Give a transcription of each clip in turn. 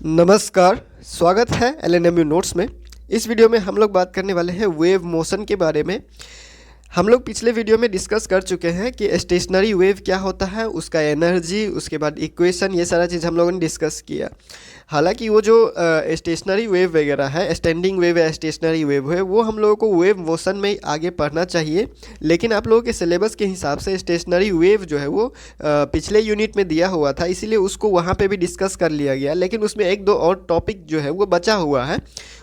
नमस्कार, स्वागत है एलएनएमयू नोट्स में। इस वीडियो में हम लोग बात करने वाले हैं वेव मोशन के बारे में। हम लोग पिछले वीडियो में डिस्कस कर चुके हैं कि स्टेशनरी वेव क्या होता है, उसका एनर्जी, उसके बाद इक्वेशन, ये सारा चीज़ हम लोगों ने डिस्कस किया। हालांकि वो जो स्टेशनरी वेव वगैरह है, स्टैंडिंग वेव या स्टेशनरी वेव है, वो हम लोगों को वेव मोशन में आगे पढ़ना चाहिए। लेकिन आप लोगों के सिलेबस के हिसाब से स्टेशनरी वेव जो है वो पिछले यूनिट में दिया हुआ था, इसीलिए उसको वहाँ पे भी डिस्कस कर लिया गया। लेकिन उसमें एक दो और टॉपिक जो है वो बचा हुआ है,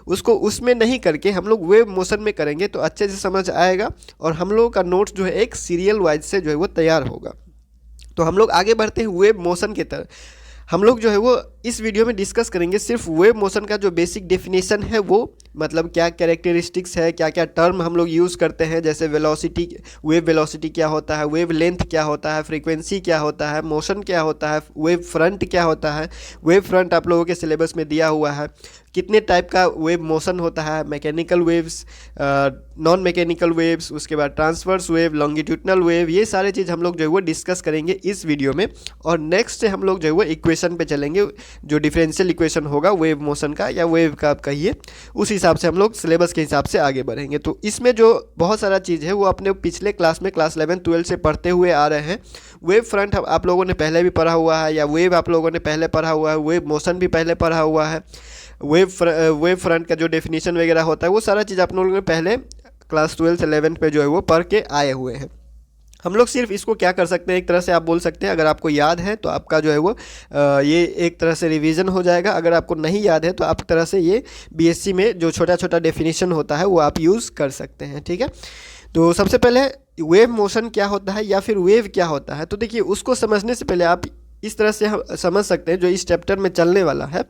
उसको उसमें नहीं करके हम लोग वेव मोशन में करेंगे तो अच्छे से समझ आएगा और हम लोगों का नोट्स जो है एक सीरियल वाइज से जो है वो तैयार होगा। तो हम लोग आगे बढ़ते हैं वेव मोशन की तरफ। हम लोग जो है वो इस वीडियो में डिस्कस करेंगे सिर्फ वेव मोशन का जो बेसिक डेफिनेशन है, वो मतलब क्या कैरेक्टरिस्टिक्स है, क्या क्या टर्म हम लोग यूज़ करते हैं, जैसे वेलोसिटी, वेव वेलोसिटी क्या होता है, वेव लेंथ क्या होता है, फ्रीक्वेंसी क्या होता है, मोशन क्या होता है, वेव फ्रंट क्या होता है। वेव फ्रंट आप लोगों के सिलेबस में दिया हुआ है। कितने टाइप का वेव मोशन होता है, mechanical waves, non mechanical waves, उसके बाद ट्रांसवर्स वेव, लॉन्गिट्यूडनल वेव, ये सारे चीज़ हम लोग जो है वो डिस्कस करेंगे इस वीडियो में। और नेक्स्ट से हम लोग जो है वो इक्वेशन पे चलेंगे, जो डिफरेंशियल इक्वेशन होगा वेव मोशन का या वेव का आप कहिए, उस हिसाब से हम लोग सिलेबस के हिसाब से आगे बढ़ेंगे। तो इसमें जो बहुत सारा चीज़ है वो अपने पिछले क्लास में क्लास 11-12 से पढ़ते हुए आ रहे हैं। वेव फ्रंट आप लोगों ने पहले भी पढ़ा हुआ है, या वेव आप लोगों ने पहले पढ़ा हुआ है, वेव मोशन भी पहले पढ़ा हुआ है। वेव फ्रंट का जो डेफिनेशन वगैरह होता है वो सारा चीज़ आप लोगों ने पहले क्लास 12-11 पे जो है वो पढ़ के आए हुए हैं। हम लोग सिर्फ इसको क्या कर सकते हैं, एक तरह से आप बोल सकते हैं, अगर आपको याद है तो आपका जो है वो ये एक तरह से रिवीजन हो जाएगा। अगर आपको नहीं याद है तो आप तरह से ये बीएससी में जो छोटा छोटा डेफिनेशन होता है वो आप यूज़ कर सकते हैं, ठीक है। तो सबसे पहले वेव मोशन क्या होता है या फिर वेव क्या होता है, तो देखिए उसको समझने से पहले आप इस तरह से समझ सकते हैं जो इस चैप्टर में चलने वाला है,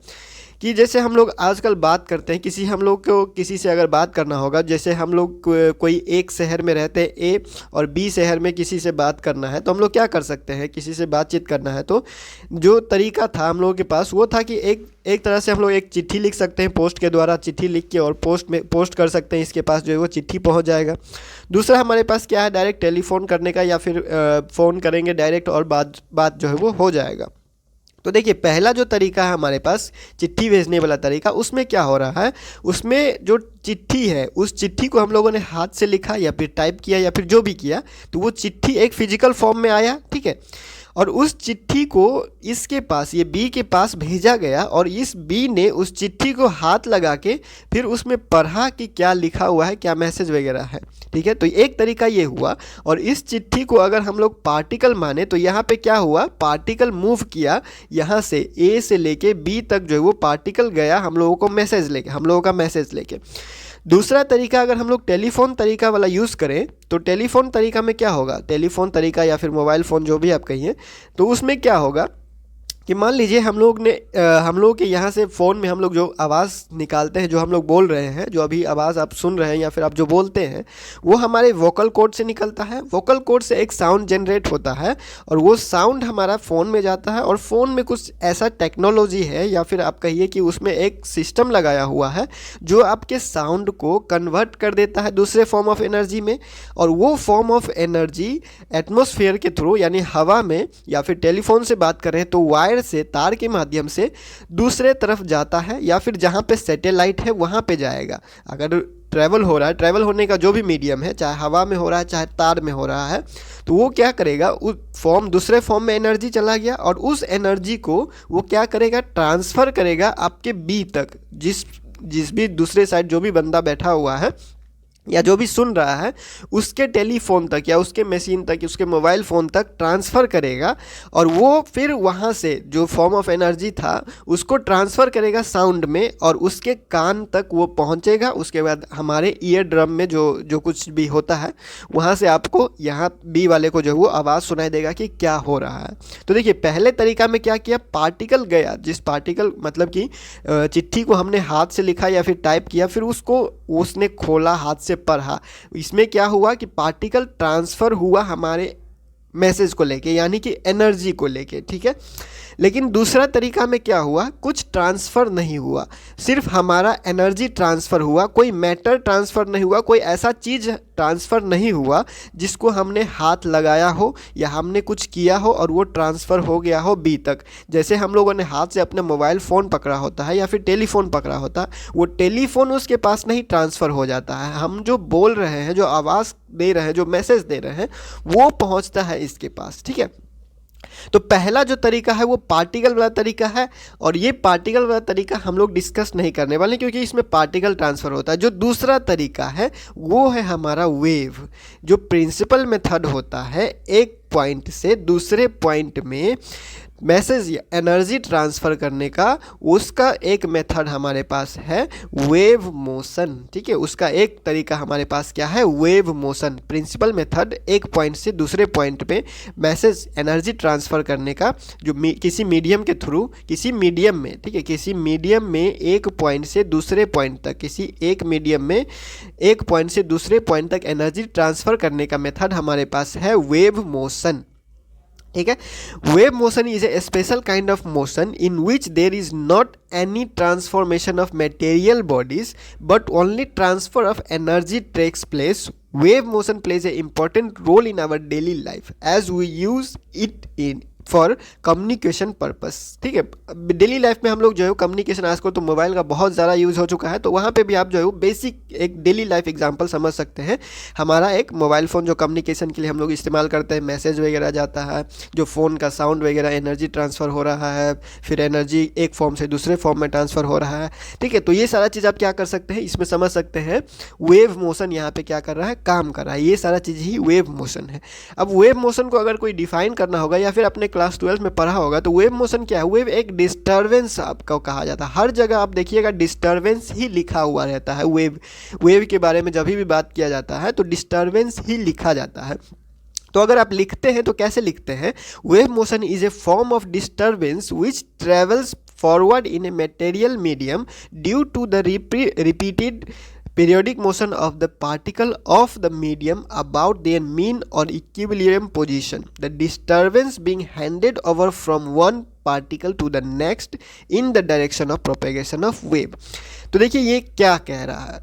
कि जैसे हम लोग आजकल बात करते हैं, हम लोग को किसी से अगर बात करना होगा, जैसे हम लोग कोई एक शहर में रहते हैं ए, और बी शहर में किसी से बात करना है, तो हम लोग क्या कर सकते हैं, किसी से बातचीत करना है तो जो तरीका था हम लोगों के पास वो था कि एक तरह से हम लोग एक चिट्ठी लिख सकते हैं, पोस्ट के द्वारा चिट्ठी लिख के और पोस्ट कर सकते हैं, इसके पास जो है वो चिट्ठी पहुंच जाएगा। दूसरा हमारे पास क्या है, डायरेक्ट टेलीफोन करने का, या फिर फ़ोन करेंगे डायरेक्ट और बात जो है वो हो जाएगा। तो देखिए पहला जो तरीका है हमारे पास चिट्ठी भेजने वाला तरीका, उसमें क्या हो रहा है, उसमें जो चिट्ठी है उस चिट्ठी को हम लोगों ने हाथ से लिखा या फिर टाइप किया या फिर जो भी किया, तो वो चिट्ठी एक फिजिकल फॉर्म में आया, ठीक है। और उस चिट्ठी को इसके पास, ये बी के पास भेजा गया, और इस बी ने उस चिट्ठी को हाथ लगा के फिर उसमें पढ़ा कि क्या लिखा हुआ है, क्या मैसेज वगैरह है, ठीक है। तो एक तरीका ये हुआ। और इस चिट्ठी को अगर हम लोग पार्टिकल माने तो यहाँ पे क्या हुआ, पार्टिकल मूव किया, यहाँ से ए से लेके बी तक जो है वो पार्टिकल गया हम लोगों को मैसेज लेके, हम लोगों का मैसेज लेके। दूसरा तरीका अगर हम लोग टेलीफोन तरीका वाला यूज़ करें, तो टेलीफोन तरीका में क्या होगा, टेलीफोन तरीका या फिर मोबाइल फ़ोन जो भी आप कहिए, तो उसमें क्या होगा कि मान लीजिए हम लोग के यहाँ से फ़ोन में हम लोग जो आवाज़ निकालते हैं, जो हम लोग बोल रहे हैं, जो अभी आवाज़ आप सुन रहे हैं या फिर आप जो बोलते हैं, वो हमारे वोकल कॉर्ड से निकलता है। वोकल कॉर्ड से एक साउंड जनरेट होता है और वो साउंड हमारा फ़ोन में जाता है, और फ़ोन में कुछ ऐसा टेक्नोलॉजी है या फिर आप कहिए कि उसमें एक सिस्टम लगाया हुआ है जो आपके साउंड को कन्वर्ट कर देता है दूसरे फॉर्म ऑफ एनर्जी में। और वो फॉर्म ऑफ एनर्जी एटमॉस्फेयर के थ्रू, यानी हवा में, या फिर टेलीफोन से बात करें तो वायर से, तार के माध्यम से दूसरे तरफ जाता है, या फिर जहां पे सैटेलाइट है वहां पे जाएगा। अगर ट्रैवल हो रहा है, ट्रैवल होने का जो भी मीडियम है, चाहे हवा में हो रहा है चाहे तार में हो रहा है, तो वो क्या करेगा, उस दूसरे फॉर्म में एनर्जी चला गया, और उस एनर्जी को वो क्या करेगा, ट्रांसफ़र करेगा आपके बी तक, जिस भी दूसरे साइड जो भी बंदा बैठा हुआ है या जो भी सुन रहा है, उसके टेलीफोन तक या उसके मशीन तक, उसके मोबाइल फ़ोन तक ट्रांसफ़र करेगा। और वो फिर वहाँ से जो फॉर्म ऑफ एनर्जी था उसको ट्रांसफ़र करेगा साउंड में, और उसके कान तक वो पहुँचेगा। उसके बाद हमारे ईयर ड्रम में जो कुछ भी होता है, वहाँ से आपको यहाँ बी वाले को जो वो आवाज़ सुनाई देगा कि क्या हो रहा है। तो देखिए पहले तरीका में क्या किया, पार्टिकल गया, जिस पार्टिकल मतलब कि चिट्ठी को हमने हाथ से लिखा या फिर टाइप किया, फिर उसने खोला, हाथ से पढ़ा। इसमें क्या हुआ कि पार्टिकल ट्रांसफ़र हुआ हमारे मैसेज को लेके, यानी कि एनर्जी को लेके, ठीक है। लेकिन दूसरा तरीका में क्या हुआ, कुछ ट्रांसफ़र नहीं हुआ, सिर्फ हमारा एनर्जी ट्रांसफ़र हुआ, कोई मैटर ट्रांसफ़र नहीं हुआ, कोई ऐसा चीज़ ट्रांसफ़र नहीं हुआ जिसको हमने हाथ लगाया हो या हमने कुछ किया हो और वो ट्रांसफ़र हो गया हो बी तक। जैसे हम लोगों ने हाथ से अपने मोबाइल फ़ोन पकड़ा होता है या फिर टेलीफोन पकड़ा होता है, वो टेलीफोन उसके पास नहीं ट्रांसफ़र हो जाता है, हम जो बोल रहे हैं, जो आवाज़ दे रहे हैं, जो मैसेज दे रहे हैं, वो पहुंचता है इसके पास। ठीक है, तो पहला जो तरीका है वो पार्टिकल वाला तरीका है, और ये पार्टिकल वाला तरीका हम लोग डिस्कस नहीं करने वाले क्योंकि इसमें पार्टिकल ट्रांसफ़र होता है। जो दूसरा तरीका है वो है हमारा वेव, जो प्रिंसिपल मेथड होता है एक पॉइंट से दूसरे पॉइंट में मैसेज या एनर्जी ट्रांसफ़र करने का, उसका एक मेथड हमारे पास है वेव मोशन। ठीक है, उसका एक तरीका हमारे पास क्या है, वेव मोशन। प्रिंसिपल मेथड एक पॉइंट से दूसरे पॉइंट पे मैसेज एनर्जी ट्रांसफ़र करने का, जो किसी मीडियम के थ्रू, किसी मीडियम में, ठीक है, किसी मीडियम में एक पॉइंट से दूसरे पॉइंट तक, किसी एक मीडियम में एक पॉइंट से दूसरे पॉइंट तक एनर्जी ट्रांसफ़र करने का मेथड हमारे पास है वेव मोशन। ठीक है, wave motion is a special kind of motion in which there is not any transformation of material bodies but only transfer of energy takes place. Wave motion plays a important role in our daily life as we use it in for communication purpose. ठीक है, daily life में हम लोग जो है communication, आजकल तो mobile का बहुत ज़्यादा यूज़ हो चुका है, तो वहाँ पे भी आप जो है बेसिक एक डेली लाइफ एग्जांपल समझ सकते हैं। हमारा एक मोबाइल फ़ोन जो कम्युनिकेशन के लिए हम लोग इस्तेमाल करते हैं, मैसेज वगैरह जाता है, जो फ़ोन का साउंड वगैरह, एनर्जी ट्रांसफ़र हो रहा है, फिर एनर्जी एक फॉर्म से दूसरे फॉर्म में ट्रांसफ़र हो रहा है। ठीक है, तो ये सारा चीज़ आप क्या कर सकते हैं, इसमें समझ सकते हैं वेव मोशन यहाँ पर क्या कर रहा है, काम कर रहा है। ये सारा चीज़ ही वेव मोशन है। अब वेव मोशन को अगर कोई डिफाइन करना होगा या फिर अपने क्लास 12 में पढ़ा होगा, तो वेव मोशन क्या है, वेव एक डिस्टर्बेंस आपको कहा जाता है। हर जगह आप देखिएगा डिस्टर्बेंस ही लिखा हुआ रहता है। वेव के बारे में जब भी बात किया जाता है तो डिस्टर्बेंस ही लिखा जाता है। तो अगर आप लिखते हैं तो कैसे लिखते हैं, wave motion is a form of disturbance which travels forward in a material medium due to the repeated periodic motion of the particle of the medium about their mean or equilibrium position, the disturbance being handed over from one particle to the next in the direction of propagation of wave। तो देखिए ये क्या कह रहा है,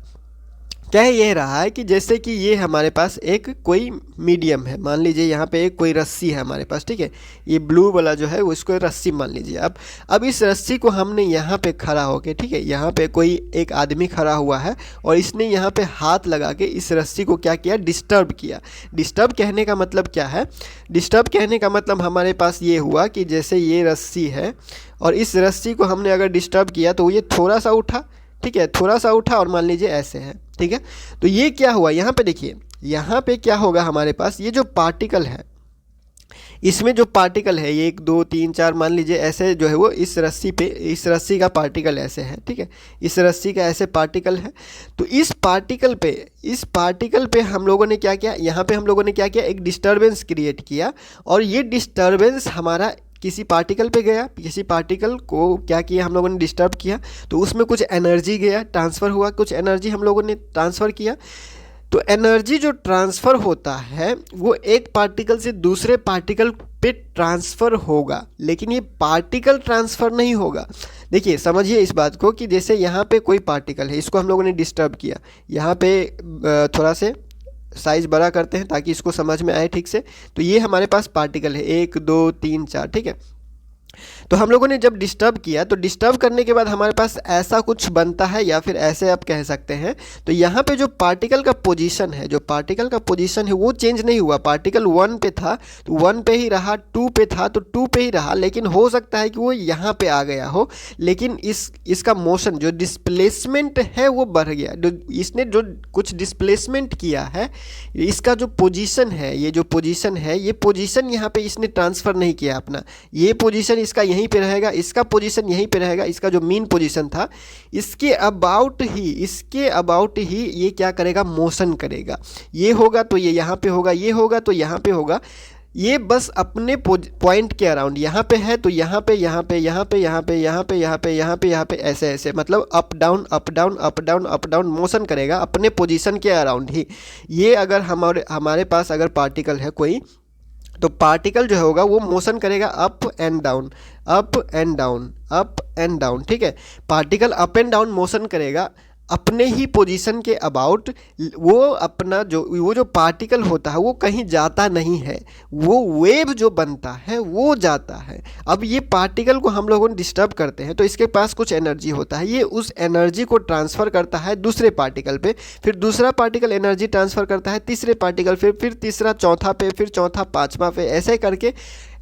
कह ये रहा है कि जैसे कि ये हमारे पास एक कोई मीडियम है, मान लीजिए यहाँ पे एक कोई रस्सी है हमारे पास। ठीक है, ये ब्लू वाला जो है उसको रस्सी मान लीजिए। अब इस रस्सी को हमने यहाँ पे खड़ा होके, ठीक है, यहाँ पे कोई एक आदमी खड़ा हुआ है और इसने यहाँ पे हाथ लगा के इस रस्सी को क्या किया, डिस्टर्ब किया। डिस्टर्ब कहने का मतलब क्या है, डिस्टर्ब कहने का मतलब हमारे पास ये हुआ कि जैसे ये रस्सी है और इस रस्सी को हमने अगर डिस्टर्ब किया तो ये थोड़ा सा उठा, ठीक है, थोड़ा सा उठा और मान लीजिए ऐसे है। ठीक है, तो ये क्या हुआ, यहाँ पे देखिए, यहाँ पे क्या होगा हमारे पास, ये जो पार्टिकल है, इसमें जो पार्टिकल है, ये 1 2 3 4 मान लीजिए ऐसे जो है वो इस रस्सी पे, इस रस्सी का पार्टिकल ऐसे है। ठीक है, इस रस्सी का ऐसे पार्टिकल है। तो इस पार्टिकल पे हम लोगों ने क्या किया, यहाँ पे हम लोगों ने क्या किया, एक डिस्टर्बेंस क्रिएट किया और ये डिस्टर्बेंस हमारा किसी पार्टिकल पे गया, किसी पार्टिकल को क्या किया हम लोगों ने, डिस्टर्ब किया, तो उसमें कुछ एनर्जी गया, ट्रांसफ़र हुआ, कुछ एनर्जी हम लोगों ने ट्रांसफ़र किया। तो एनर्जी जो ट्रांसफ़र होता है वो एक पार्टिकल से दूसरे पार्टिकल पे ट्रांसफ़र होगा, लेकिन ये पार्टिकल ट्रांसफ़र नहीं होगा। देखिए समझिए इस बात को कि जैसे यहाँ पे कोई पार्टिकल है, इसको हम लोगों ने डिस्टर्ब किया, यहाँ पे थोड़ा से साइज़ बड़ा करते हैं ताकि इसको समझ में आए ठीक से। तो ये हमारे पास पार्टिकल है 1 2 3 4। ठीक है, तो हम लोगों ने जब डिस्टर्ब किया तो डिस्टर्ब करने के बाद हमारे पास ऐसा कुछ बनता है, या फिर ऐसे आप कह सकते हैं। तो यहाँ पे जो पार्टिकल का पोजीशन है, जो पार्टिकल का पोजीशन है वो चेंज नहीं हुआ। पार्टिकल 1 पे था तो 1 पे ही रहा, 2 पे था तो 2 पे ही रहा, लेकिन हो सकता है कि वो यहाँ पे आ गया हो, लेकिन इसका मोशन जो डिस्प्लेसमेंट है वो बढ़ गया। जो इसने जो कुछ डिस्प्लेसमेंट किया है, इसका जो पोजीशन है, ये जो पोजीशन है, ये पोजीशन यहाँ पे इसने ट्रांसफ़र नहीं किया अपना। ये पोजीशन इसका यहीं पे रहेगा, इसका पोजीशन यहीं पे रहेगा, इसका जो मीन पोजीशन था इसके अबाउट ही ये क्या करेगा, मोशन करेगा। ये होगा तो ये यहाँ पे होगा, ये होगा तो यहाँ पे होगा। ये बस अपने पॉइंट के अराउंड, यहाँ पे है तो यहाँ पे, यहाँ पे, यहाँ पे, यहाँ पे, यहाँ पे, यहाँ पे, यहाँ पे, यहाँ पे, ऐसे ऐसे, मतलब up down up down up down up down motion करेगा अपने पोजीशन के अराउंड ही। ये अगर हमारे पास अगर पार्टिकल है कोई, तो पार्टिकल जो होगा वो मोशन करेगा up and down, up and down, up and down, ठीक है। Particle up and down motion करेगा अपने ही पोजीशन के अबाउट। वो अपना जो पार्टिकल होता है वो कहीं जाता नहीं है, वो वेव जो बनता है वो जाता है। अब ये पार्टिकल को हम लोगों ने डिस्टर्ब करते हैं तो इसके पास कुछ एनर्जी होता है, ये उस एनर्जी को ट्रांसफ़र करता है दूसरे पार्टिकल पे, फिर दूसरा पार्टिकल एनर्जी ट्रांसफ़र करता है तीसरे पार्टिकल, फिर तीसरा चौथा पे, फिर चौथा पाँचवा पे, ऐसे करके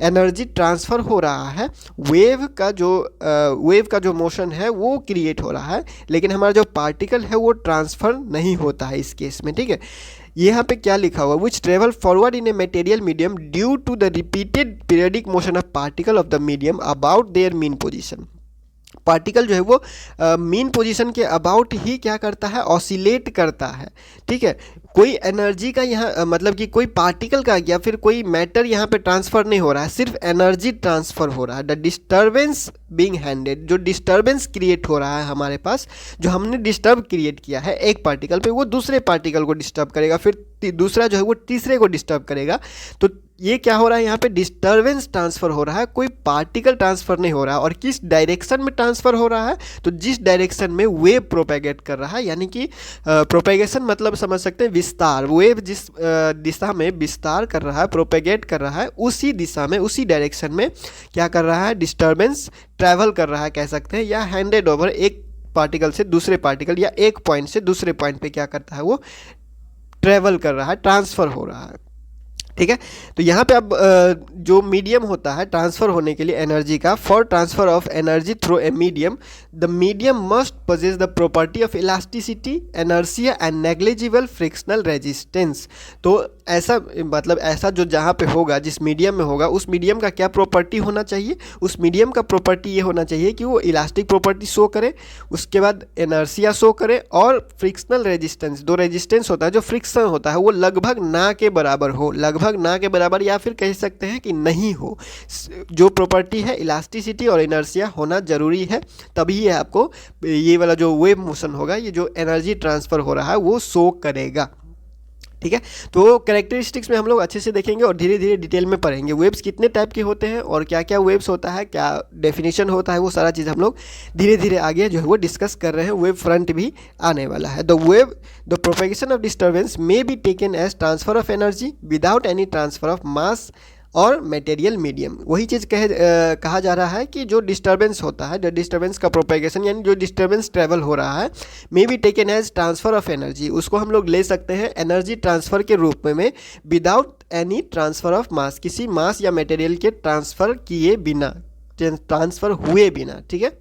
एनर्जी ट्रांसफ़र हो रहा है। वेव का जो मोशन है वो क्रिएट हो रहा है, लेकिन हमारा जो पार्टिकल है वो ट्रांसफ़र नहीं होता है इस केस में, ठीक है। यहाँ पे क्या लिखा हुआ, which travel forward in a material medium due to the repeated periodic motion of particle of the medium about their mean position. Particle जो है वो मीन पोजीशन के अबाउट ही क्या करता है, ऑसिलेट करता है, ठीक है। कोई एनर्जी का यहाँ मतलब कि कोई पार्टिकल का या फिर कोई मैटर यहाँ पे ट्रांसफ़र नहीं हो रहा है, सिर्फ एनर्जी ट्रांसफ़र हो रहा है। द डिस्टर्बेंस बीइंग हैंडेड, जो डिस्टर्बेंस क्रिएट हो रहा है हमारे पास, जो हमने डिस्टर्ब क्रिएट किया है एक पार्टिकल पे, वो दूसरे पार्टिकल को डिस्टर्ब करेगा, फिर दूसरा जो है वो तीसरे को डिस्टर्ब करेगा। तो ये क्या हो रहा है, यहाँ पे डिस्टर्बेंस ट्रांसफ़र हो रहा है, कोई पार्टिकल ट्रांसफ़र नहीं हो रहा है। और किस डायरेक्शन में ट्रांसफ़र हो रहा है, तो जिस डायरेक्शन में वेव प्रोपेगेट कर रहा है, यानी कि प्रोपेगेशन मतलब समझ सकते हैं विस्तार। वेव जिस दिशा में विस्तार कर रहा है, प्रोपेगेट कर रहा है, उसी दिशा में, उसी डायरेक्शन में क्या कर रहा है, डिस्टर्बेंस ट्रैवल कर रहा है कह सकते हैं, या हैंडेड ओवर एक पार्टिकल से दूसरे पार्टिकल या एक पॉइंट से दूसरे पॉइंट पे क्या करता है, वो ट्रैवल कर रहा है, ट्रांसफ़र हो रहा है, ठीक है। तो यहाँ पे अब जो मीडियम होता है ट्रांसफ़र होने के लिए एनर्जी का, for transfer of energy through a medium, the medium must possess the property of elasticity, inertia and negligible frictional resistance. तो ऐसा मतलब ऐसा जो जहाँ पे होगा, जिस मीडियम में होगा, उस मीडियम का क्या प्रॉपर्टी होना चाहिए, उस मीडियम का प्रॉपर्टी ये होना चाहिए कि वो इलास्टिक प्रॉपर्टी शो करे, उसके बाद एनर्सिया शो करे, और फ्रिक्शनल रेजिस्टेंस, दो रेजिस्टेंस होता है जो फ्रिक्शन होता है वो लगभग ना के बराबर हो, लगभग ना के बराबर, या फिर कह सकते हैं कि नहीं हो। जो प्रॉपर्टी है इलास्टिसिटी और इनर्शिया होना जरूरी है, तभी ये आपको ये वाला जो वेव मोशन होगा, ये जो एनर्जी ट्रांसफ़र हो रहा है वो शो करेगा, ठीक है। तो कैरेक्टरिस्टिक्स में हम लोग अच्छे से देखेंगे और धीरे धीरे डिटेल में पढ़ेंगे। वेव्स कितने टाइप के होते हैं और क्या क्या वेव्स होता है, क्या डेफिनेशन होता है, वो सारा चीज़ हम लोग धीरे धीरे आगे जो है वो डिस्कस कर रहे हैं। वेव फ्रंट भी आने वाला है। The propagation of disturbance may be taken as transfer of energy without any transfer of mass और मटेरियल मीडियम। वही चीज़ कहा जा रहा है कि जो डिस्टर्बेंस होता है, जो डिस्टर्बेंस का प्रोपेगेशन यानी जो डिस्टर्बेंस ट्रेवल हो रहा है, may be taken as transfer of energy, उसको हम लोग ले सकते हैं एनर्जी ट्रांसफ़र के रूप में without any transfer of mass, किसी मास या मटेरियल के ट्रांसफ़र किए बिना, ट्रांसफ़र हुए बिना, ठीक है।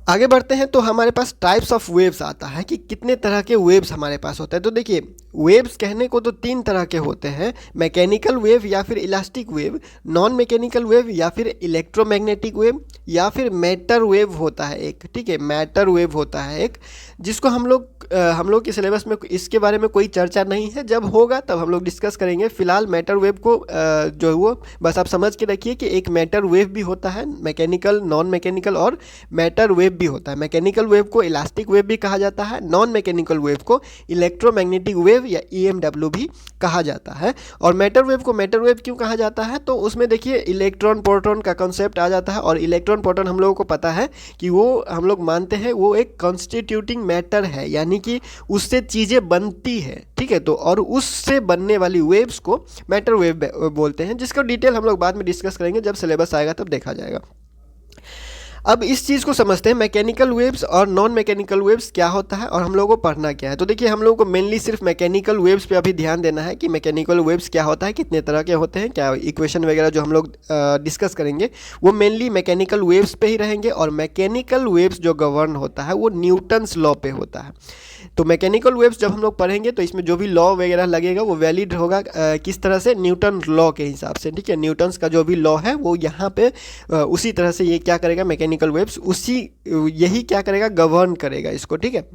आगे बढ़ते हैं तो हमारे पास टाइप्स ऑफ वेव्स आता है कि कितने तरह के वेव्स हमारे पास होते हैं। तो देखिए, वेव्स कहने को तो तीन तरह के होते हैं, मैकेनिकल वेव या फिर elastic wave, non mechanical wave या फिर इलेक्ट्रोमैग्नेटिक वेव, या फिर मैटर वेव होता है एक, ठीक है, मैटर वेव होता है एक, जिसको हम लोग के सिलेबस में इसके बारे में कोई चर्चा नहीं है, जब होगा तब हम लोग डिस्कस करेंगे। फिलहाल मैटर वेव को जो है वो बस आप समझ के रखिए कि एक मैटर वेव भी होता है, मैकेनिकल, नॉन मैकेनिकल और मैटर वेव भी होता है। मैकेनिकल वेव को इलास्टिक वेव भी कहा जाता है, नॉन मैकेनिकल वेव को इलेक्ट्रोमैग्नेटिक वेव या EMW भी कहा जाता है। और मैटर वेव को मैटर वेव क्यों कहा जाता है, तो उसमें देखिए इलेक्ट्रॉन प्रोटॉन का कॉन्सेप्ट आ जाता है, और इलेक्ट्रॉन प्रोटॉन हम लोगों को पता है कि वो हम लोग मानते हैं वो एक कॉन्स्टिट्यूटिंग मैटर है, यानी कि उससे चीज़ें बनती है, ठीक है। तो और उससे बनने वाली वेव्स को मैटर वेव बोलते हैं, जिसका डिटेल हम लोग बाद में डिस्कस करेंगे, जब सिलेबस आएगा तब देखा जाएगा। अब इस चीज़ को समझते हैं, मैकेनिकल वेव्स और नॉन मैकेनिकल वेव्स क्या होता है और हम लोगों को पढ़ना क्या है। तो देखिए, हम लोगों को मेनली सिर्फ मैकेनिकल वेव्स पे अभी ध्यान देना है कि मैकेनिकल वेव्स क्या होता है, कितने तरह के होते हैं, क्या इक्वेशन वगैरह जो हम लोग डिस्कस करेंगे वो मेनली मैकेनिकल वेव्स पे ही रहेंगे। और मैकेनिकल वेव्स जो गवर्न होता है वो न्यूटन्स लॉ पे होता है। तो मैकेनिकल वेव्स जब हम लोग पढ़ेंगे तो इसमें जो भी लॉ वगैरह लगेगा वो वैलिड होगा किस तरह से, न्यूटन लॉ के हिसाब से, ठीक है। न्यूटन्स का जो भी लॉ है वो यहाँ पे उसी तरह से ये क्या करेगा, मैकेनिकल वेव्स उसी यही क्या करेगा, गवर्न करेगा इसको, ठीक है।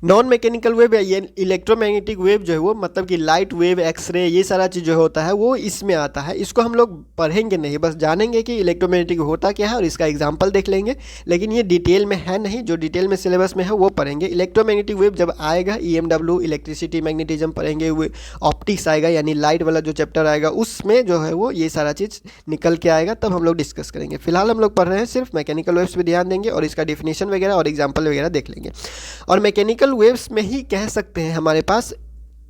नॉन मैकेनिकल वेव या ये इलेक्ट्रोमैग्नेटिक वेव जो है वो मतलब कि लाइट वेव, एक्सरे, ये सारा चीज़ जो होता है वो इसमें आता है। इसको हम लोग पढ़ेंगे नहीं, बस जानेंगे कि इलेक्ट्रोमैग्नेटिक होता क्या है और इसका एग्जांपल देख लेंगे, लेकिन ये डिटेल में है नहीं। जो डिटेल में सिलेबस में है वो पढ़ेंगे। इलेक्ट्रोमैग्नेटिक वेव जब आएगा, EMW इलेक्ट्रिसिटी मैग्नेटिज्म पढ़ेंगे, वो ऑप्टिक्स आएगा यानी लाइट वाला जो चैप्टर आएगा उसमें जो है वो ये सारा चीज़ निकल के आएगा, तब हम लोग डिस्कस करेंगे। फिलहाल हम लोग पढ़ रहे हैं सिर्फ मैकेनिकल वेव्स पे ध्यान देंगे और इसका डिफिनेशन वगैरह और एग्जाम्पल वगैरह देख लेंगे। और मैकेनिकल वेव्स में ही कह सकते हैं हमारे पास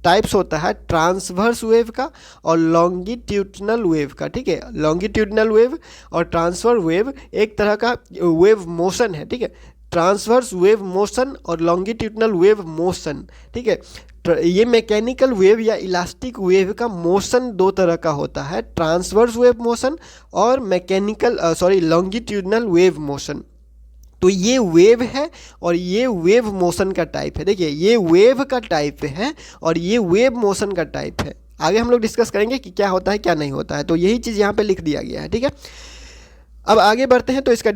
टाइप्स होता है ट्रांसवर्स वेव का और लॉन्गिट्यूडनल वेव का। ठीक है, लॉन्गिट्यूडनल वेव और ट्रांसफर वेव एक तरह का वेव मोशन है। ठीक है, ट्रांसवर्स वेव मोशन और लॉन्गिट्यूडनल वेव मोशन। ठीक है, ये मैकेनिकल वेव या इलास्टिक वेव का मोशन दो तरह का होता है, ट्रांसवर्स वेव मोशन और लॉन्गिट्यूडनल वेव मोशन। तो ये वेव है और ये वेव मोशन का टाइप है। देखिए, ये वेव का टाइप है और ये वेव मोशन का टाइप है। आगे हम लोग डिस्कस करेंगे कि क्या होता है क्या नहीं होता है, तो यही चीज़ यहाँ पे लिख दिया गया है। ठीक है, अब आगे बढ़ते हैं। तो इसका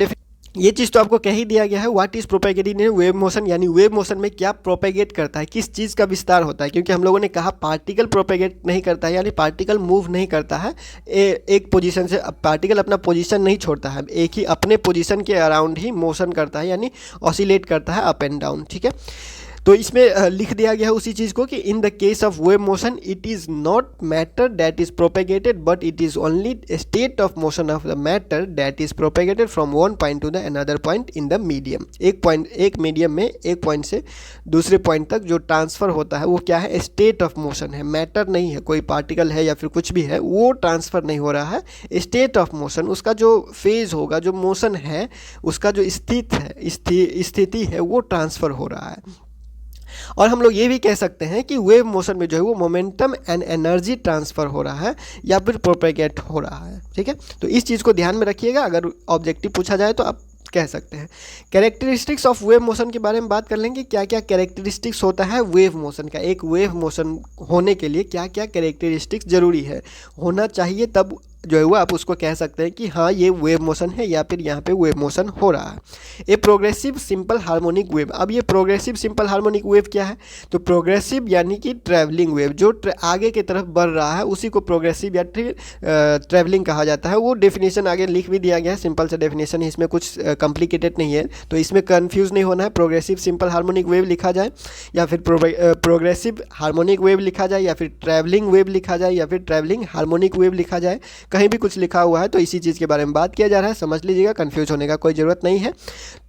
ये चीज़ तो आपको कह ही दिया गया है, what is propagating in wave motion, यानी वेव मोशन में क्या प्रोपेगेट करता है, किस चीज़ का विस्तार होता है। क्योंकि हम लोगों ने कहा पार्टिकल प्रोपेगेट नहीं करता है, यानी पार्टिकल मूव नहीं करता है एक पोजीशन से। पार्टिकल अपना पोजीशन नहीं छोड़ता है, एक ही अपने पोजीशन के अराउंड ही मोशन करता है, यानी ऑसिलेट करता है अप एंड डाउन। ठीक है, तो इसमें लिख दिया गया है उसी चीज़ को कि in the case of wave motion it is not matter that is propagated but it is only state of motion of the matter that is propagated from one point two the another point in the medium. एक medium में एक point से दूसरे point तक जो transfer होता है वो क्या है, स्टेट ऑफ मोशन है, मैटर नहीं है, कोई पार्टिकल है या फिर कुछ भी है वो ट्रांसफ़र नहीं हो रहा है। स्टेट ऑफ मोशन, उसका जो फेज होगा, जो मोशन है, उसका जो स्थिति है वो ट्रांसफ़र हो रहा है। और हम लोग ये भी कह सकते हैं कि वेव मोशन में जो है वो मोमेंटम एंड एनर्जी ट्रांसफ़र हो रहा है या फिर प्रोपेगेट हो रहा है। ठीक है, तो इस चीज़ को ध्यान में रखिएगा, अगर ऑब्जेक्टिव पूछा जाए तो आप कह सकते हैं। कैरेक्टरिस्टिक्स ऑफ वेव मोशन के बारे में बात कर लेंगे, क्या क्या कैरेक्टरिस्टिक्स होता है वेव मोशन का। एक वेव मोशन होने के लिए क्या क्या कैरेक्टरिस्टिक्स ज़रूरी है, होना चाहिए, तब जो है वो आप उसको कह सकते हैं कि हाँ ये वेव मोशन है या फिर यहाँ पे वेव मोशन हो रहा है। A progressive simple harmonic wave. अब ये प्रोग्रेसिव सिंपल हार्मोनिक वेव क्या है, तो प्रोग्रेसिव यानी कि ट्रैवलिंग वेव, जो आगे की तरफ बढ़ रहा है उसी को प्रोग्रेसिव या ट्रैवलिंग कहा जाता है। वो डेफिनेशन आगे लिख भी दिया गया है, सिंपल सा डेफिनेशन है, इसमें कुछ कॉम्प्लिकेटेड नहीं है, तो इसमें कन्फ्यूज़ नहीं होना है। प्रोग्रेसिव सिंपल हार्मोनिक वेव लिखा जाए या फिर प्रोग्रेसिव हार्मोनिक वेव लिखा जाए या फिर ट्रैवलिंग वेव लिखा जाए या फिर ट्रैवलिंग हार्मोनिक वेव लिखा जाए, कहीं भी कुछ लिखा हुआ है तो इसी चीज़ के बारे में बात किया जा रहा है, समझ लीजिएगा, कंफ्यूज होने का कोई ज़रूरत नहीं है।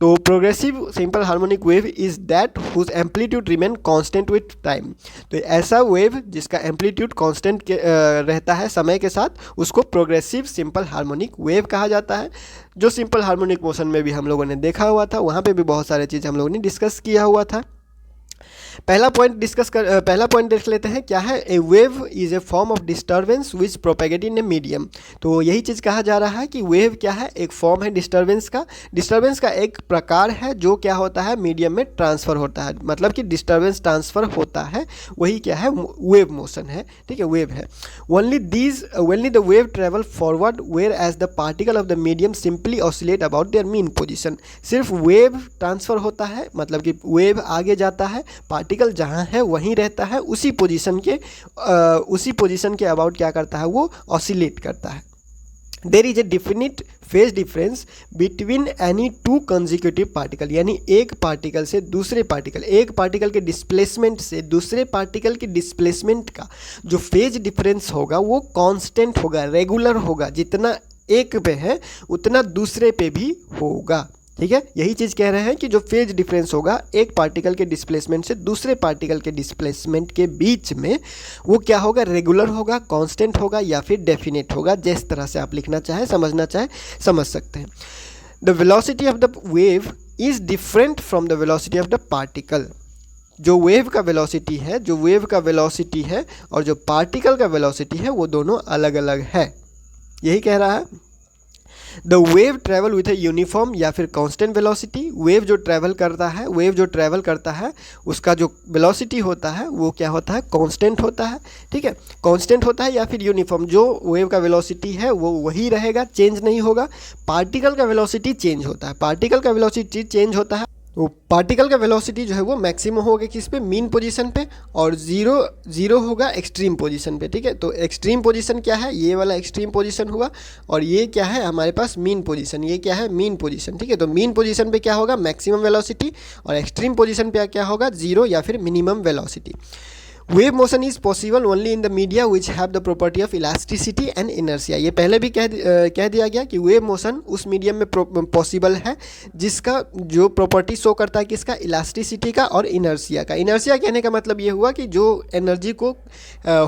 तो progressive simple harmonic wave is that whose amplitude remain constant with time. तो ऐसा वेव जिसका एम्पलीट्यूड कांस्टेंट रहता है समय के साथ, उसको प्रोग्रेसिव सिंपल हार्मोनिक वेव कहा जाता है। जो सिंपल हार्मोनिक मोशन में भी हम लोगों ने देखा हुआ था, वहाँ पर भी बहुत सारे चीज़ हम लोगों ने डिस्कस किया हुआ था। पहला पॉइंट देख लेते हैं, क्या है, a wave is a form of disturbance which propagate in a medium. तो यही चीज़ कहा जा रहा है कि वेव क्या है, एक फॉर्म है डिस्टर्बेंस का एक प्रकार है जो क्या होता है, मीडियम में ट्रांसफ़र होता है, मतलब कि डिस्टर्बेंस ट्रांसफ़र होता है, वही क्या है, वेव मोशन है। ठीक है, वेव है। Only the wave travel forward whereas the particle of the medium simply oscillate about their mean position. सिर्फ वेव ट्रांसफ़र होता है, मतलब कि वेव आगे जाता है, पार्टिकल जहाँ है वहीं रहता है, उसी पोजीशन के अबाउट क्या करता है, वो ऑसिलेट करता है। There is a definite phase difference between any two consecutive particle, यानी एक पार्टिकल से दूसरे पार्टिकल, एक पार्टिकल के डिस्प्लेसमेंट से दूसरे पार्टिकल के डिस्प्लेसमेंट का जो फेज डिफरेंस होगा वो कांस्टेंट होगा, रेगुलर होगा, जितना एक पे है उतना दूसरे पे भी होगा। ठीक है, यही चीज़ कह रहे हैं कि जो फेज डिफरेंस होगा एक पार्टिकल के डिस्प्लेसमेंट से दूसरे पार्टिकल के डिस्प्लेसमेंट के बीच में, वो क्या होगा, रेगुलर होगा, कांस्टेंट होगा या फिर डेफिनेट होगा, जिस तरह से आप लिखना चाहे, समझना चाहे, समझ सकते हैं। The velocity of the wave is different from the velocity of the particle. जो वेव का वेलोसिटी है और जो पार्टिकल का वेलोसिटी है वो दोनों अलग अलग है, यही कह रहा है। The wave travel with a uniform या फिर कांस्टेंट वेलोसिटी। वेव जो ट्रैवल करता है उसका जो वेलोसिटी होता है वो क्या होता है, कांस्टेंट होता है। ठीक है, कांस्टेंट होता है या फिर यूनिफॉर्म, जो वेव का वेलोसिटी है वो वही रहेगा, चेंज नहीं होगा। पार्टिकल का वेलोसिटी चेंज होता है, तो पार्टिकल का वेलोसिटी जो है वो मैक्सिमम होगा किस पे, मीन पोजीशन पे, और जीरो होगा एक्सट्रीम पोजीशन पे। ठीक है, तो एक्सट्रीम पोजीशन क्या है, ये वाला एक्सट्रीम पोजीशन हुआ, और ये क्या है हमारे पास मीन पोजीशन, ये क्या है मीन पोजीशन। ठीक है, तो मीन पोजीशन पे क्या होगा मैक्सिमम वेलोसिटी, और एक्सट्रीम पोजीशन पे क्या होगा जीरो या फिर minimum velocity. Wave motion is possible only in the media which have the property of elasticity and inertia. ये पहले भी कह दिया गया कि वेव मोशन उस मीडियम में पॉसिबल है जिसका जो प्रॉपर्टी शो करता है किसका, इलास्टिसिटी का और इनर्शिया का। इनर्शिया कहने का मतलब ये हुआ कि जो एनर्जी को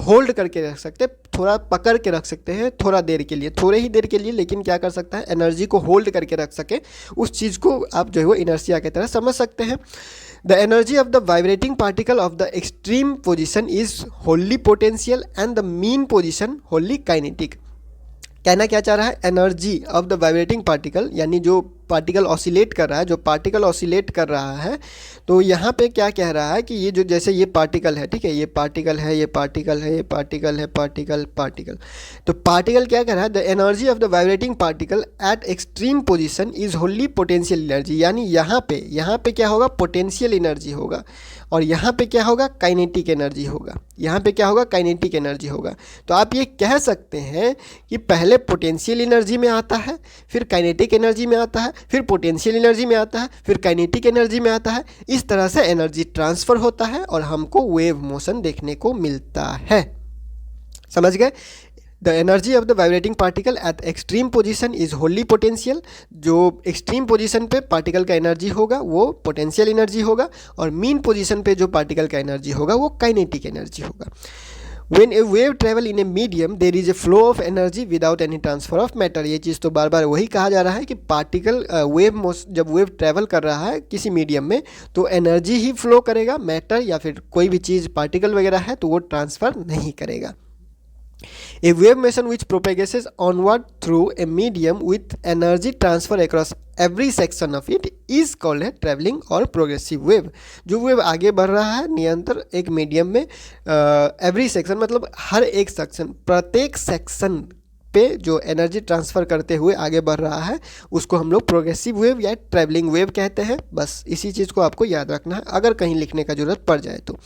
होल्ड करके रख सकते, थोड़ा पकड़ के रख सकते हैं थोड़ा देर के लिए, थोड़े ही देर के लिए, लेकिन क्या कर सकता है एनर्जी को होल्ड करके रख सके, उस चीज़ को आप जो है वो इनर्शिया की तरह समझ सकते हैं। The energy of the vibrating particle of the extreme position is wholly potential and the mean position wholly kinetic। कहना क्या चाह रहा है, energy of the vibrating particle, यानी जो पार्टिकल ऑसिलेट कर रहा है, जो पार्टिकल ऑसिलेट कर रहा है, तो यहाँ पे क्या कह रहा है कि ये जो जैसे ये पार्टिकल है, ठीक है, ये पार्टिकल है, ये पार्टिकल है, ये पार्टिकल है, पार्टिकल, तो पार्टिकल क्या कह रहा है, the energy of the vibrating particle at extreme position is Holi potential energy. यानी यहाँ पे क्या होगा, पोटेंशियल एनर्जी होगा, और यहाँ पे क्या होगा, काइनेटिक एनर्जी होगा, यहाँ पे क्या होगा, काइनेटिक एनर्जी होगा। तो आप ये कह सकते हैं कि पहले पोटेंशियल एनर्जी में आता है, फिर काइनेटिक एनर्जी में आता है, फिर पोटेंशियल एनर्जी में आता है, फिर काइनेटिक एनर्जी में आता है। इस तरह से एनर्जी ट्रांसफ़र होता है और हमको वेव मोशन देखने को मिलता है। समझ गए? The energy of the vibrating particle at extreme position is Holi potential. जो एक्सट्रीम पोजीशन पे पार्टिकल का एनर्जी होगा वो पोटेंशियल एनर्जी होगा, और मीन पोजीशन पे जो पार्टिकल का एनर्जी होगा वो काइनेटिक एनर्जी होगा। When a wave travel in a medium, there is a flow of energy without any transfer of matter। ये चीज़ तो बार बार वही कहा जा रहा है कि पार्टिकल जब वेव ट्रैवल कर रहा है किसी मीडियम में तो एनर्जी ही फ्लो करेगा, मैटर या फिर कोई भी चीज़ पार्टिकल वगैरह है तो वो ट्रांसफ़र नहीं करेगा। A wave motion which propagates onward through a medium with energy transfer across every section of it is called a traveling or progressive wave। जो वेव आगे बढ़ रहा है निरंतर एक मीडियम में, एवरी सेक्शन मतलब हर एक सेक्शन, प्रत्येक सेक्शन पे जो एनर्जी ट्रांसफ़र करते हुए आगे बढ़ रहा है उसको हम लोग प्रोग्रेसिव वेव या ट्रैवलिंग वेव कहते हैं। बस इसी चीज़ को आपको याद रखना है अगर कहीं लिखने का ज़रूरत पड़ जाए तो।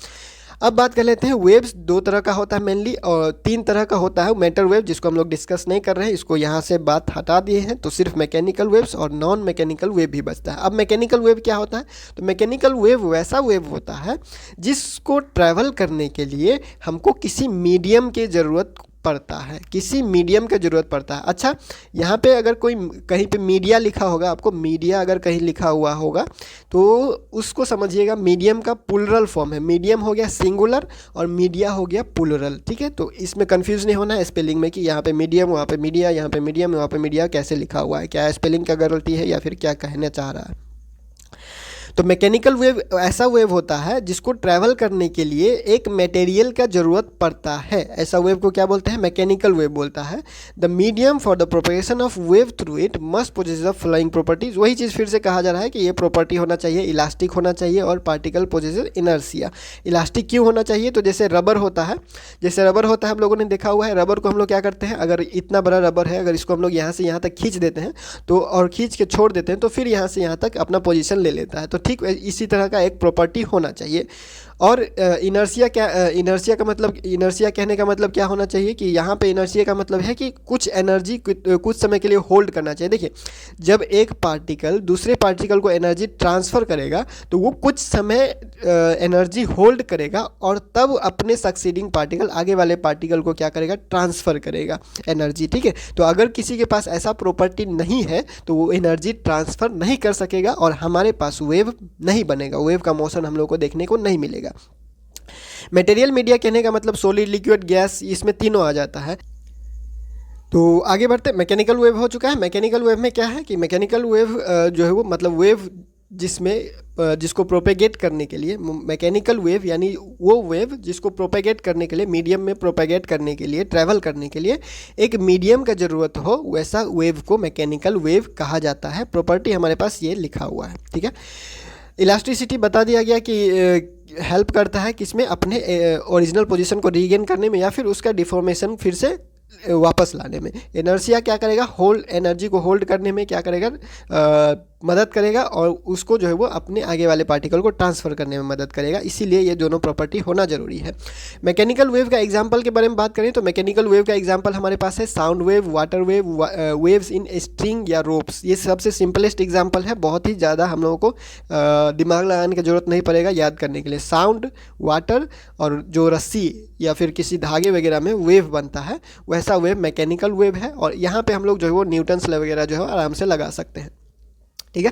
अब बात कर लेते हैं, वेव्स दो तरह का होता है मेनली, और तीन तरह का होता है। मैटर वेव जिसको हम लोग डिस्कस नहीं कर रहे हैं, इसको यहाँ से बात हटा दिए हैं, तो सिर्फ मैकेनिकल वेव्स और नॉन मैकेनिकल वेव भी बचता है। अब मैकेनिकल वेव क्या होता है, तो मैकेनिकल वेव वैसा वेव होता है जिसको ट्रैवल करने के लिए हमको किसी मीडियम की ज़रूरत पड़ता है, किसी मीडियम की ज़रूरत पड़ता है। अच्छा, यहाँ पे अगर कोई कहीं पे मीडिया लिखा होगा, आपको मीडिया अगर कहीं लिखा हुआ होगा तो उसको समझिएगा मीडियम का प्लूरल फॉर्म है। मीडियम हो गया सिंगुलर और मीडिया हो गया प्लूरल। ठीक है, तो इसमें कंफ्यूज नहीं होना है स्पेलिंग में कि यहाँ पे मीडियम वहाँ पे मीडिया, यहाँ पे मीडियम वहाँ पे मीडिया कैसे लिखा हुआ है, क्या स्पेलिंग का गलती है या फिर क्या कहना चाह रहा है। तो मैकेनिकल वेव ऐसा वेव होता है जिसको ट्रैवल करने के लिए एक मटेरियल का ज़रूरत पड़ता है। ऐसा वेव को क्या बोलते हैं, मैकेनिकल वेव बोलता है। The medium for the propagation of wave through it must possess the following properties. वही चीज़ फिर से कहा जा रहा है कि ये प्रॉपर्टी होना चाहिए, इलास्टिक होना चाहिए और पार्टिकल पोजेस इनर्शिया। इलास्टिक क्यों होना चाहिए, तो जैसे रबर होता है, हम लोगों ने देखा हुआ है, रबर को हम लोग क्या करते हैं, अगर इतना बड़ा रबर है, अगर इसको हम लोग यहाँ से यहाँ तक खींच देते हैं तो और खींच के छोड़ देते हैं तो फिर यहाँ से यहाँ तक अपना पोजीशन ले लेता है। तो ठीक इसी तरह का एक प्रॉपर्टी होना चाहिए। और इनर्शिया इनर्शिया का मतलब, इनर्शिया कहने का मतलब क्या होना चाहिए कि यहाँ पे इनर्शिया का मतलब है कि कुछ एनर्जी कुछ समय के लिए होल्ड करना चाहिए। देखिए, जब एक पार्टिकल दूसरे पार्टिकल को एनर्जी ट्रांसफ़र करेगा तो वो कुछ समय एनर्जी होल्ड करेगा और तब अपने सक्सीडिंग पार्टिकल, आगे वाले पार्टिकल को क्या करेगा, ट्रांसफ़र करेगा एनर्जी। ठीक है, तो अगर किसी के पास ऐसा प्रॉपर्टी नहीं है तो वो एनर्जी ट्रांसफ़र नहीं कर सकेगा और हमारे पास वेव नहीं बनेगा, वेव का मोशन हम लोग को देखने को नहीं मिलेगा। मटेरियल मीडिया कहने का मतलब सॉलिड, लिक्विड, गैस, इसमें तीनों आ जाता है। तो आगे बढ़ते, मैकेनिकल वेव हो चुका है। मैकेनिकल वेव में क्या है कि मैकेनिकल वेव जो है वो मतलब वेव जिसको प्रोपेगेट करने के लिए, मैकेनिकल वेव यानी वो वेव जिसको प्रोपेगेट करने के लिए, मीडियम में प्रोपेगेट करने के लिए, ट्रैवल करने के लिए एक मीडियम का ज़रूरत हो, वैसा वेव को मैकेनिकल वेव कहा जाता है। प्रॉपर्टी हमारे पास ये लिखा हुआ है। ठीक है, इलास्टिसिटी बता दिया गया कि हेल्प करता है किसमें, अपने ओरिजिनल पोजीशन को रीगेन करने में या फिर उसका डिफॉर्मेशन फिर से वापस लाने में। इनर्शिया क्या करेगा, होल्ड, एनर्जी को होल्ड करने में क्या करेगा, मदद करेगा और उसको जो है वो अपने आगे वाले पार्टिकल को ट्रांसफ़र करने में मदद करेगा, इसीलिए ये दोनों प्रॉपर्टी होना ज़रूरी है। मैकेनिकल वेव का एग्जांपल के बारे में बात करें तो मैकेनिकल वेव का एग्जांपल हमारे पास है sound wave, water wave, waves in string या रोप्स। ये सबसे सिंपलेस्ट एग्जांपल है, बहुत ही ज़्यादा हम लोगों को दिमाग लगाने की ज़रूरत नहीं पड़ेगा याद करने के लिए। साउंड, वाटर और जो रस्सी या फिर किसी धागे वगैरह में वेव बनता है, वैसा वेव मैकेनिकल वेव है, और यहाँ पे हम लोग जो है वो न्यूटन्स लॉ वगैरह जो है आराम से लगा सकते हैं, ठीक है।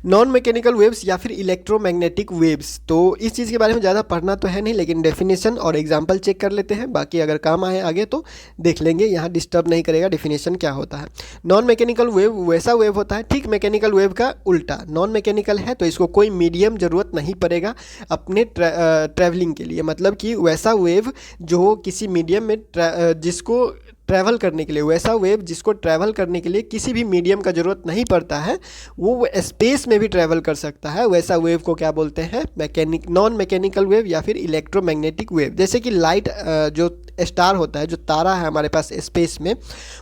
नॉन मैकेनिकल वेव्स या फिर इलेक्ट्रोमैग्नेटिक वेव्स, तो इस चीज़ के बारे में ज़्यादा पढ़ना तो है नहीं, लेकिन डेफिनेशन और एग्जांपल चेक कर लेते हैं, बाकी अगर काम आए आगे तो देख लेंगे, यहाँ डिस्टर्ब नहीं करेगा डेफिनेशन क्या होता है। नॉन मैकेनिकल वेव वैसा वेव होता है ठीक मैकेनिकल वेव का उल्टा। नॉन मैकेनिकल है तो इसको कोई मीडियम ज़रूरत नहीं पड़ेगा अपने ट्रैवलिंग के लिए, मतलब कि वैसा वेव जो किसी मीडियम में जिसको ट्रैवल करने के लिए, वैसा वेव जिसको ट्रैवल करने के लिए किसी भी मीडियम का ज़रूरत नहीं पड़ता है, वो स्पेस में भी ट्रैवल कर सकता है, वैसा वेव को क्या बोलते हैं, नॉन मैकेनिकल वेव या फिर इलेक्ट्रोमैग्नेटिक वेव। जैसे कि लाइट जो स्टार होता है, जो तारा है हमारे पास स्पेस में,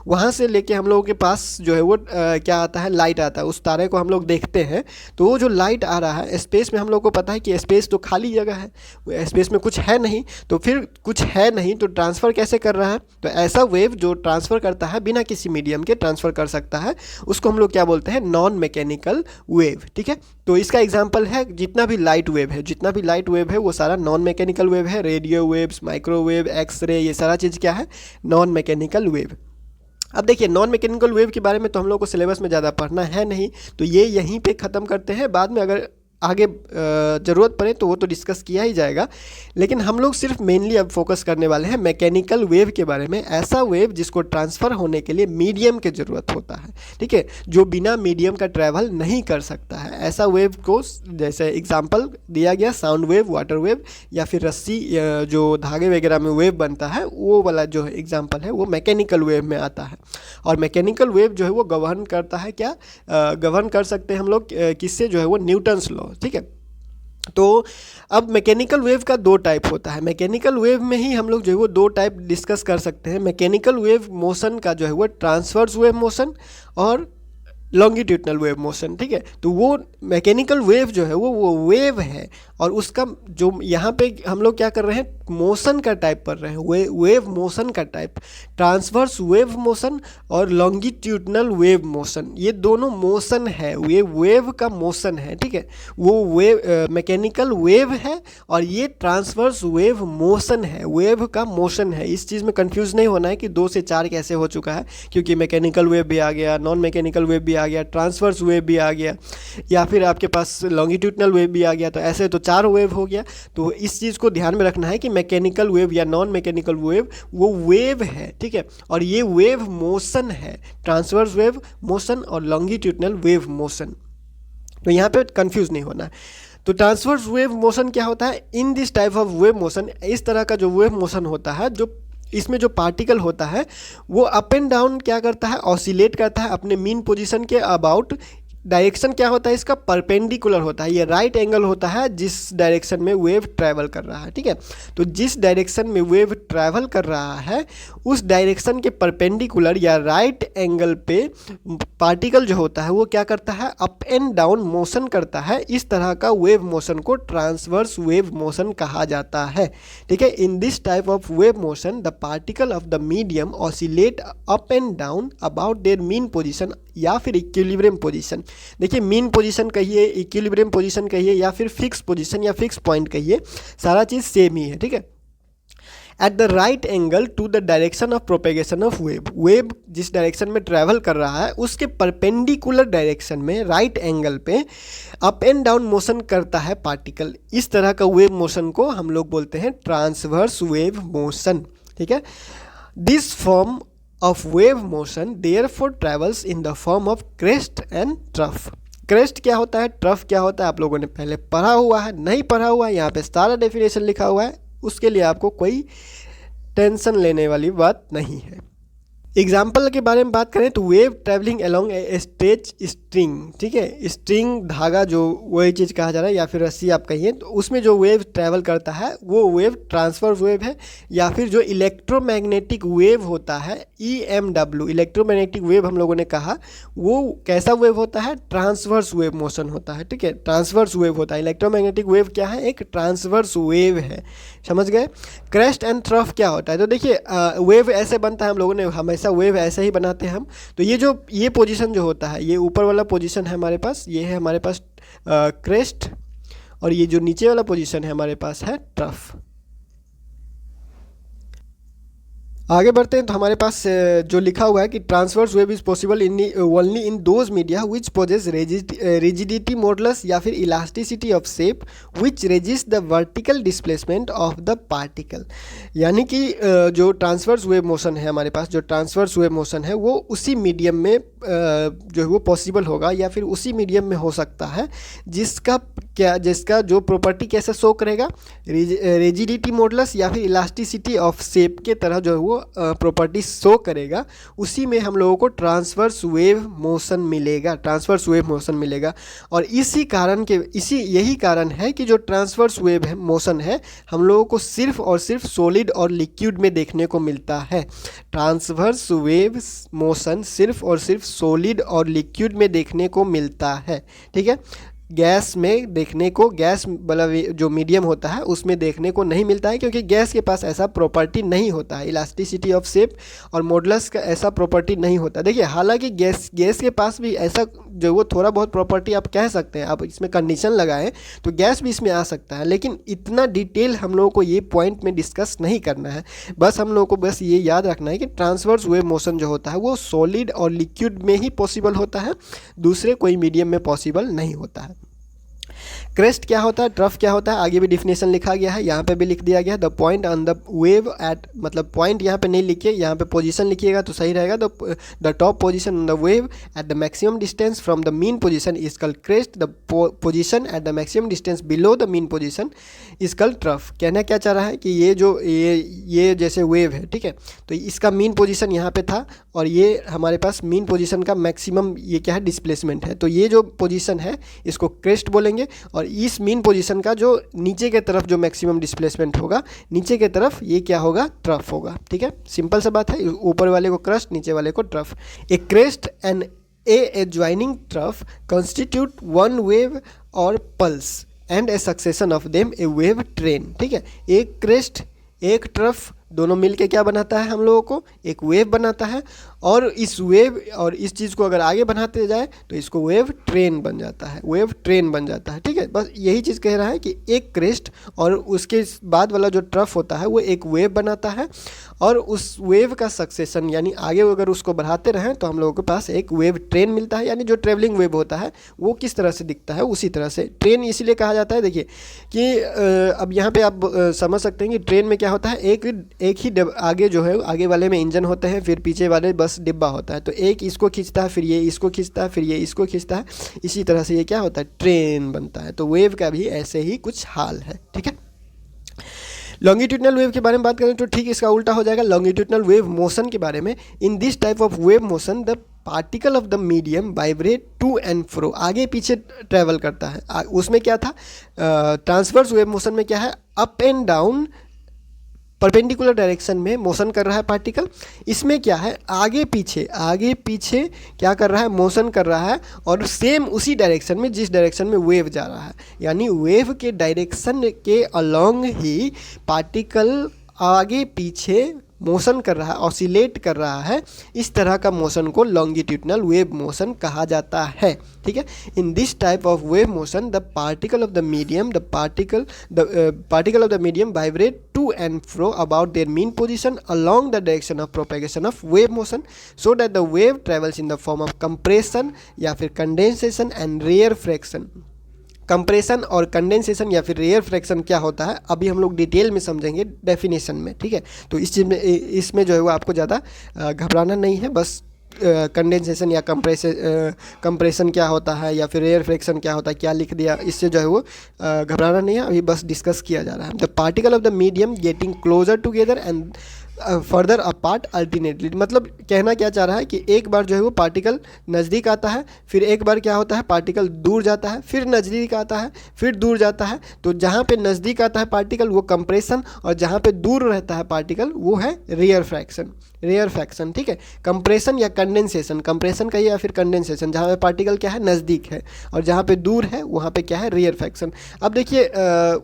वहाँ से लेके हम लोगों के पास जो है वो क्या आता है, लाइट आता है, उस तारे को हम लोग देखते हैं, तो वो जो लाइट आ रहा है स्पेस में, हम लोग को पता है कि स्पेस तो खाली जगह है, स्पेस में कुछ है नहीं, तो फिर कुछ है नहीं तो ट्रांसफ़र कैसे कर रहा है, तो ऐसा वेव जो ट्रांसफ़र करता है बिना किसी मीडियम के ट्रांसफ़र कर सकता है, उसको हम लोग क्या बोलते हैं, नॉन मैकेनिकल वेव, ठीक है। तो इसका एग्जांपल है जितना भी लाइट वेव है, जितना भी लाइट वेव है वो सारा नॉन मैकेनिकल वेव है। रेडियो वेव्स, माइक्रोवेव, एक्सरे, ये सारा चीज़ क्या है, नॉन मैकेनिकल वेव। अब देखिए नॉन मैकेनिकल वेव के बारे में तो हम लोग को सिलेबस में ज़्यादा पढ़ना है नहीं, तो ये यहीं पे ख़त्म करते हैं, बाद में अगर आगे ज़रूरत पड़े तो वो तो डिस्कस किया ही जाएगा, लेकिन हम लोग सिर्फ मेनली अब फोकस करने वाले हैं मैकेनिकल वेव के बारे में। ऐसा वेव जिसको ट्रांसफ़र होने के लिए मीडियम की ज़रूरत होता है, ठीक है, जो बिना मीडियम का ट्रैवल नहीं कर सकता है, ऐसा वेव को जैसे एग्जांपल दिया गया साउंड वेव, वाटर वेव या फिर रस्सी जो धागे वगैरह में वेव बनता है, वो वाला जो एग्जाम्पल है वो मैकेनिकल वेव में आता है। और मैकेनिकल वेव जो है वो गवर्न करता है क्या, गवर्न कर सकते हैं हम लोग किससे, जो है वो न्यूटन्स लॉ, ठीक है। तो अब मैकेनिकल वेव का दो टाइप होता है, मैकेनिकल वेव में ही हम लोग जो है वो दो टाइप डिस्कस कर सकते हैं। मैकेनिकल वेव मोशन का जो है वो ट्रांसवर्स वेव मोशन और लॉन्गिट्यूडनल वेव मोशन, ठीक है। तो वो मैकेनिकल वेव जो है वो वेव है, और उसका जो यहाँ पे हम लोग क्या कर रहे हैं, मोशन का टाइप पढ़ रहे हैं, वेव मोशन का टाइप, ट्रांसवर्स वेव मोशन और लॉन्गिट्यूडनल वेव मोशन, ये दोनों मोशन है, ये वेव का मोशन है, ठीक है। वो वेव मैकेनिकल वेव है और ये ट्रांसवर्स वेव मोशन है, वेव का मोशन है। इस चीज़ में कंफ्यूज नहीं होना है कि 2 से 4 कैसे हो चुका है, क्योंकि मैकेनिकल वेव भी आ गया, नॉन मैकेनिकल वेव भी आ गया, ट्रांसवर्स वेव भी आ गया, या फिर आपके पास लॉन्गिट्यूडनल वेव भी आ गया, तो ऐसे तो 4 वेव हो गया। तो इस चीज़ को ध्यान में रखना है कि मैकेनिकल वेव या नॉन मैकेनिकल वेव वो वेव है, ठीक है, और ये वेव मोशन है, ट्रांसवर्स वेव मोशन और लॉन्गिट्यूडनल वेव मोशन। तो यहाँ पे कंफ्यूज नहीं होना है। तो ट्रांसवर्स वेव मोशन क्या होता है, in this type of wave motion, इस तरह का जो वेव मोशन होता है, जो इसमें जो पार्टिकल होता है वो अप एंड डाउन क्या करता है, ऑसिलेट करता है अपने मीन पोजीशन के अबाउट। डायरेक्शन क्या होता है इसका, परपेंडिकुलर होता है, ये राइट एंगल होता है जिस डायरेक्शन में वेव ट्रैवल कर रहा है, ठीक है। तो जिस डायरेक्शन में वेव ट्रैवल कर रहा है उस डायरेक्शन के परपेंडिकुलर या राइट एंगल पे पार्टिकल जो होता है वो क्या करता है, अप एंड डाउन मोशन करता है। इस तरह का वेव मोशन को ट्रांसवर्स वेव मोशन कहा जाता है, ठीक है। In this type of wave motion the particle of the medium oscillate up and down about their mean position या फिर इक्विलिब्रियम पोजीशन। देखिए मीन पोजीशन कहिए, इक्विलिब्रियम पोजीशन कहिए, या फिर फिक्स पोजीशन या फिक्स पॉइंट कहिए, सारा चीज़ सेम ही है, ठीक है। At the right angle to the direction of propagation of wave, wave जिस डायरेक्शन में ट्रैवल कर रहा है उसके परपेंडिकुलर डायरेक्शन में राइट एंगल पे अप एंड डाउन मोशन करता है पार्टिकल। इस तरह का वेव मोशन को हम लोग बोलते हैं ट्रांसवर्स वेव मोशन, ठीक है। This form of wave motion therefore travels in the form of crest and trough। Crest क्या होता है, ट्रफ क्या होता है, आप लोगों ने पहले पढ़ा हुआ है, नहीं पढ़ा हुआ है यहाँ पे सारा डेफिनेशन लिखा हुआ है, उसके लिए आपको कोई टेंशन लेने वाली बात नहीं है। एग्जाम्पल के बारे में बात करें तो वेव ट्रैवलिंग अलोंग ए स्ट्रेच स्ट्रिंग, ठीक है, स्ट्रिंग धागा जो वही चीज़ कहा जा रहा है, या फिर रस्सी आप कहिए, तो उसमें जो वेव ट्रैवल करता है वो वेव ट्रांसफर वेव है। या फिर जो इलेक्ट्रोमैग्नेटिक वेव होता है EMW, इलेक्ट्रोमैग्नेटिक वेव हम लोगों ने कहा, वो कैसा वेव होता है, ट्रांसवर्स वेव मोशन होता है, ठीक है, ट्रांसवर्स वेव होता है। इलेक्ट्रोमैग्नेटिक वेव क्या है, एक ट्रांसवर्स वेव है, समझ गए। क्रेस्ट एंड ट्रफ क्या होता है, तो देखिए वेव ऐसे बनता है, हम लोगों ने हमेशा वेव ऐसे ही बनाते हैं हम। तो ये पोजीशन जो होता है, ये ऊपर वाला पोजीशन है हमारे पास, ये है हमारे पास क्रेस्ट, और ये जो नीचे वाला पोजीशन है हमारे पास है ट्रफ। आगे बढ़ते हैं तो हमारे पास जो लिखा हुआ है कि transverse wave is possible only in those media which possess rigidity modulus या फिर elasticity of shape which resist the vertical displacement of the particle. यानी कि जो ट्रांसवर्स वेव मोशन है हमारे पास, जो ट्रांसवर्स वेव मोशन है वो उसी मीडियम में जो है वो पॉसिबल होगा, या फिर उसी मीडियम में हो सकता है जिसका जो प्रॉपर्टी कैसे शो करेगा, रिजिडिटी मॉडुलस या फिर इलास्टिसिटी ऑफ शेप के तरह जो है वो प्रॉपर्टी शो करेगा। उसी में हम लोगों को ट्रांसवर्स वेव मोशन मिलेगा, ट्रांसवर्स वेव मोशन मिलेगा। और यही कारण है कि जो ट्रांसवर्स वेव है मोशन है, हम लोगों को सिर्फ और सिर्फ सॉलिड और लिक्विड में देखने को मिलता है। ट्रांसवर्स वेव मोशन सिर्फ और सिर्फ सॉलिड और लिक्विड में देखने को मिलता है, ठीक है। गैस में देखने को, गैस वाला जो मीडियम होता है उसमें देखने को नहीं मिलता है, क्योंकि गैस के पास ऐसा प्रॉपर्टी नहीं होता है, इलास्टिसिटी ऑफ शेप और मॉडुलस का ऐसा प्रॉपर्टी नहीं होता। देखिए हालांकि गैस के पास भी ऐसा जो वो थोड़ा बहुत प्रॉपर्टी आप कह सकते हैं, आप इसमें कंडीशन लगाएं तो गैस भी इसमें आ सकता है, लेकिन इतना डिटेल हम लोगों को ये पॉइंट में डिस्कस नहीं करना है। बस हम लोगों को बस ये याद रखना है कि ट्रांसवर्स वेव मोशन जो होता है वो सॉलिड और लिक्विड में ही पॉसिबल होता है, दूसरे कोई मीडियम में पॉसिबल नहीं होता है। क्रेस्ट क्या होता है, ट्रफ क्या होता है, आगे भी डिफिनेशन लिखा गया है, यहाँ पे भी लिख दिया गया है। The point on the wave eight, मतलब पॉइंट यहाँ पे नहीं लिखिए, यहाँ पे पोजीशन लिखिएगा तो सही रहेगा। The top position on the wave at the maximum distance from the mean position is called crest. The position at the maximum distance below the mean position is called trough. कहना क्या चाह रहा है कि ये जैसे वेव है, ठीक है, तो इसका मीन पोजीशन यहाँ पे था, और ये हमारे पास मीन पोजीशन का मैक्सिमम ये क्या है, डिस्प्लेसमेंट है। तो ये जो पोजीशन है इसको क्रेस्ट बोलेंगे, और इस मीन पोजीशन का जो नीचे के तरफ जो मैक्सिमम डिस्प्लेसमेंट होगा, नीचे के तरफ ये क्या होगा, ट्रफ होगा, ठीक है। सिंपल सा बात है, ऊपर वाले को क्रस्ट, नीचे वाले को trough. A crest and a adjoining trough constitute one wave और pulse and a succession of them a wave train, ठीक है। एक क्रेस्ट एक ट्रफ दोनों मिलके क्या बनाता है, हम लोगों को एक वेव बनाता है, और इस वेव और इस चीज़ को अगर आगे बढ़ाते जाए तो इसको वेव ट्रेन बन जाता है, वेव ट्रेन बन जाता है, ठीक है। बस यही चीज़ कह रहा है कि एक क्रेस्ट और उसके बाद वाला जो ट्रफ होता है वो एक वेव बनाता है, और उस वेव का सक्सेशन यानी आगे अगर उसको बढ़ाते रहें तो हम लोगों के पास एक वेव ट्रेन मिलता है। यानी जो ट्रेवलिंग वेव होता है वो किस तरह से दिखता है उसी तरह से ट्रेन इसीलिए कहा जाता है। देखिए कि अब यहाँ पे आप समझ सकते हैं कि ट्रेन में क्या होता है, एक ही आगे जो है आगे वाले में इंजन होते हैं, फिर पीछे वाले बस डिब्बा होता है, तो एक इसको खींचता है, फिर ये इसको खींचता है, फिर ये इसको खींचता है, इसी तरह से ये क्या होता है, ट्रेन बनता है। तो वेव का भी ऐसे ही कुछ हाल है, ठीक है। लॉन्गिट्यूडनल वेव के बारे में बात करें तो ठीक इसका उल्टा हो जाएगा। लॉन्गिट्यूडनल वेव मोशन के बारे में, in this type of wave motion the particle of the medium vibrate to and fro, आगे पीछे ट्रेवल करता है। उसमें क्या था, ट्रांसवर्स वेव मोशन में क्या है, up and down perpendicular direction में मोशन कर रहा है पार्टिकल। इसमें क्या है, आगे पीछे क्या कर रहा है, मोशन कर रहा है, और सेम उसी डायरेक्शन में जिस डायरेक्शन में वेव जा रहा है, यानी वेव के डायरेक्शन के अलोंग ही पार्टिकल आगे पीछे मोशन कर रहा है, ऑसिलेट कर रहा है। इस तरह का मोशन को लॉन्गिट्यूडनल वेव मोशन कहा जाता है, ठीक है। In this type of wave motion the particle of the medium vibrate to and fro about their mean position along the direction of propagation of wave motion, so that the wave travels in the form of compression या फिर condensation and rarefaction. Compression और condensation या फिर rare fraction क्या होता है अभी हम लोग डिटेल में समझेंगे डेफिनेशन में, ठीक है। तो इस चीज़ में इसमें जो है वो आपको ज़्यादा घबराना नहीं है, बस कंडेंसेशन या कंप्रेशन क्या होता है या फिर रेयर फ्रैक्शन क्या होता है क्या लिख दिया, इससे जो है वो घबराना नहीं है, अभी बस डिस्कस किया जा रहा है। The particle of the medium getting closure together and further apart alternately. मतलब कहना क्या चाह रहा है कि एक बार जो है वो पार्टिकल नज़दीक आता है, फिर एक बार क्या होता है पार्टिकल दूर जाता है, फिर नज़दीक आता है, फिर दूर जाता है। तो जहाँ पे नज़दीक आता है पार्टिकल वो कंप्रेशन, और जहाँ पे दूर रहता है पार्टिकल वो है रेयरफैक्शन। ठीक है, कंप्रेशन या कंडेंसेशन, कंप्रेशन कहिए या फिर कंडेंसेशन, जहाँ पे पार्टिकल क्या है नज़दीक है और जहाँ पे दूर है वहाँ पे क्या है रेयरफैक्शन। अब देखिए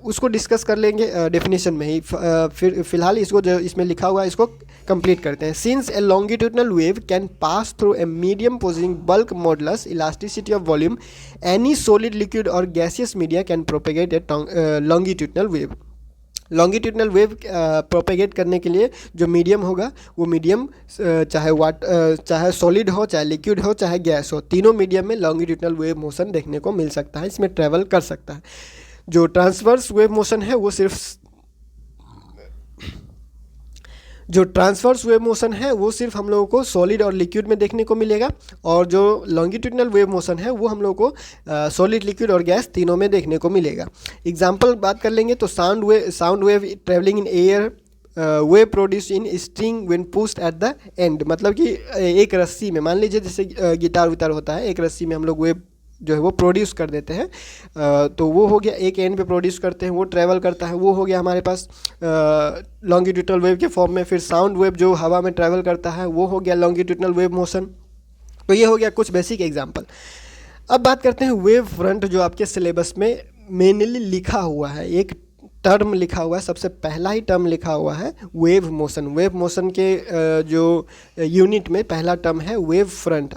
उसको डिस्कस कर लेंगे डेफिनेशन में ही, फिर फिलहाल इसको जो इसमें लिखा हुआ है इसको कंप्लीट करते हैं। Since a longitudinal wave can pass through a medium possessing bulk modulus elasticity of volume, any solid liquid और gaseous media can propagate a longitudinal wave. Longitudinal wave propagate करने के लिए जो मीडियम होगा वो मीडियम चाहे सॉलिड हो, चाहे लिक्विड हो, चाहे गैस हो, तीनों मीडियम में लॉन्गिट्यूडनल वेव मोशन देखने को मिल सकता है, इसमें ट्रैवल कर सकता है। जो ट्रांसवर्स वेव मोशन है वो सिर्फ हम लोगों को सॉलिड और लिक्विड में देखने को मिलेगा, और जो लॉन्गिट्यूडनल वेव मोशन है वो हम लोगों को सॉलिड, लिक्विड और गैस तीनों में देखने को मिलेगा। एग्जांपल बात कर लेंगे तो sound wave travelling in air, wave produce in string when pushed at the end. मतलब कि एक रस्सी में, मान लीजिए जैसे गिटार विटार होता है, एक रस्सी में हम लोग वेव जो है वो प्रोड्यूस कर देते हैं, तो वो हो गया एक एंड पे प्रोड्यूस करते हैं, वो ट्रैवल करता है, वो हो गया हमारे पास लॉन्गिट्यूडनल वेव के फॉर्म में। फिर साउंड वेव जो हवा में ट्रैवल करता है वो हो गया लॉन्गिट्यूडनल वेव मोशन। तो ये हो गया कुछ बेसिक एग्जांपल। अब बात करते हैं वेव फ्रंट, जो आपके सिलेबस में मेनली लिखा हुआ है, एक टर्म लिखा हुआ है, सबसे पहला ही टर्म लिखा हुआ है वेव मोशन। वेव मोशन के जो यूनिट में पहला टर्म है वेव फ्रंट।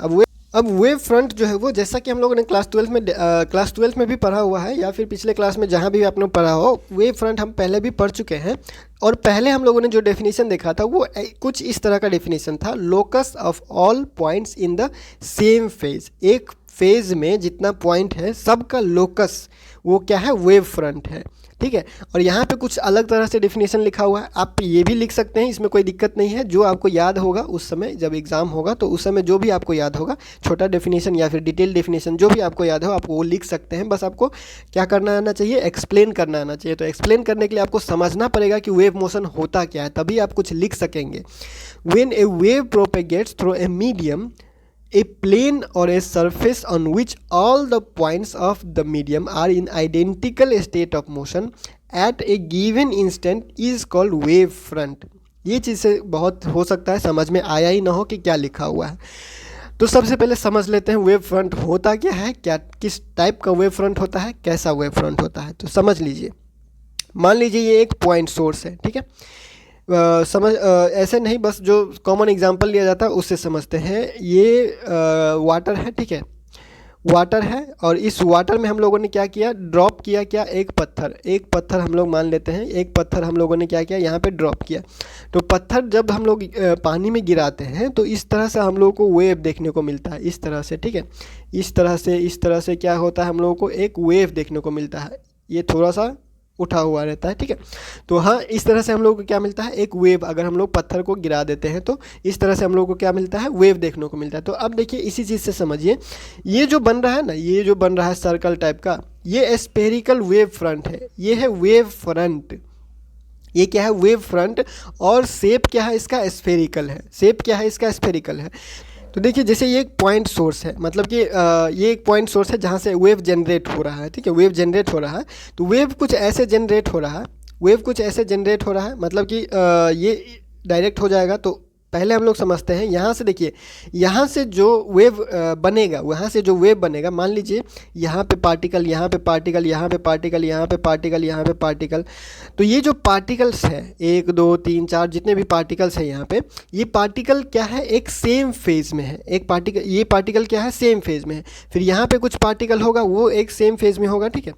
अब वेव फ्रंट जो है वो, जैसा कि हम लोगों ने क्लास 12 में भी पढ़ा हुआ है, या फिर पिछले क्लास में जहाँ भी आपने पढ़ा हो, वेव फ्रंट हम पहले भी पढ़ चुके हैं। और पहले हम लोगों ने जो डेफिनेशन देखा था वो कुछ इस तरह का डेफिनेशन था, locus of all points in the same phase. एक फेज में जितना पॉइंट है सबका लोकस वो क्या है, वेव फ्रंट है। ठीक है, और यहाँ पे कुछ अलग तरह से डेफिनेशन लिखा हुआ है, आप ये भी लिख सकते हैं, इसमें कोई दिक्कत नहीं है। जो आपको याद होगा उस समय जब एग्जाम होगा तो उस समय जो भी आपको याद होगा, छोटा डेफिनेशन या फिर डिटेल डेफिनेशन जो भी आपको याद हो आप वो लिख सकते हैं। बस आपको क्या करना आना चाहिए, एक्सप्लेन करना आना चाहिए। तो एक्सप्लेन करने के लिए आपको समझना पड़ेगा कि वेव मोशन होता क्या है, तभी आप कुछ लिख सकेंगे। When a wave propagates through a medium, a plane or a surface on which all the points of the medium are in identical state of motion at a given instant is called wave front। ये चीज़ से बहुत हो सकता है समझ में आया ही ना हो कि क्या लिखा हुआ है। तो सबसे पहले समझ लेते हैं वेव फ्रंट होता क्या है, क्या किस टाइप का वेव फ्रंट होता है, कैसा वेव फ्रंट होता है। तो समझ लीजिए, मान लीजिए ये एक पॉइंट सोर्स है, ठीक है। ऐसे नहीं, बस जो कॉमन एग्जांपल लिया जाता है उससे समझते हैं। ये वाटर है, ठीक है, वाटर है, और इस वाटर में हम लोगों ने क्या किया, ड्रॉप किया, क्या, एक पत्थर हम लोग मान लेते हैं, एक पत्थर हम लोगों ने क्या किया, यहाँ पे ड्रॉप किया। तो पत्थर जब हम लोग पानी में गिराते हैं तो इस तरह से हम लोगों को वेव देखने को मिलता है, इस तरह से, ठीक है। इस तरह से क्या होता है, हम लोगों को एक वेव देखने को मिलता है, ये थोड़ा सा उठा हुआ रहता है, ठीक है। तो हाँ, इस तरह से हम लोग को क्या मिलता है, एक वेव। अगर हम लोग पत्थर को गिरा देते हैं तो इस तरह से हम लोग को क्या मिलता है, वेव देखने को मिलता है। तो अब देखिए इसी चीज़ से समझिए, ये जो बन रहा है ना, ये जो बन रहा है सर्कल टाइप का, ये स्फेरिकल वेव फ्रंट है, ये है वेव फ्रंट। ये क्या है, वेव फ्रंट। और शेप क्या है इसका, स्फेरिकल है। शेप क्या है इसका, स्फेरिकल है। तो देखिए जैसे ये एक पॉइंट सोर्स है, मतलब कि ये एक पॉइंट सोर्स है जहाँ से वेव जनरेट हो रहा है, ठीक है, वेव जनरेट हो रहा है। तो वेव कुछ ऐसे जनरेट हो रहा है, मतलब कि ये डायरेक्ट हो जाएगा। तो पहले हम लोग समझते हैं, यहाँ से देखिए, यहाँ से जो वेव बनेगा, वहाँ से जो वेव बनेगा, मान लीजिए यहाँ पे पार्टिकल, यहाँ पे पार्टिकल, यहाँ पे पार्टिकल, यहाँ पे पार्टिकल, यहाँ पे पार्टिकल। तो ये जो पार्टिकल्स है, 1 2 3 4 जितने भी पार्टिकल्स हैं यहाँ पे, ये पार्टिकल क्या है, एक सेम फेज में है। ये पार्टिकल क्या है, सेम फेज में है। फिर यहाँ पे कुछ पार्टिकल होगा, वो एक सेम फेज में होगा, ठीक है।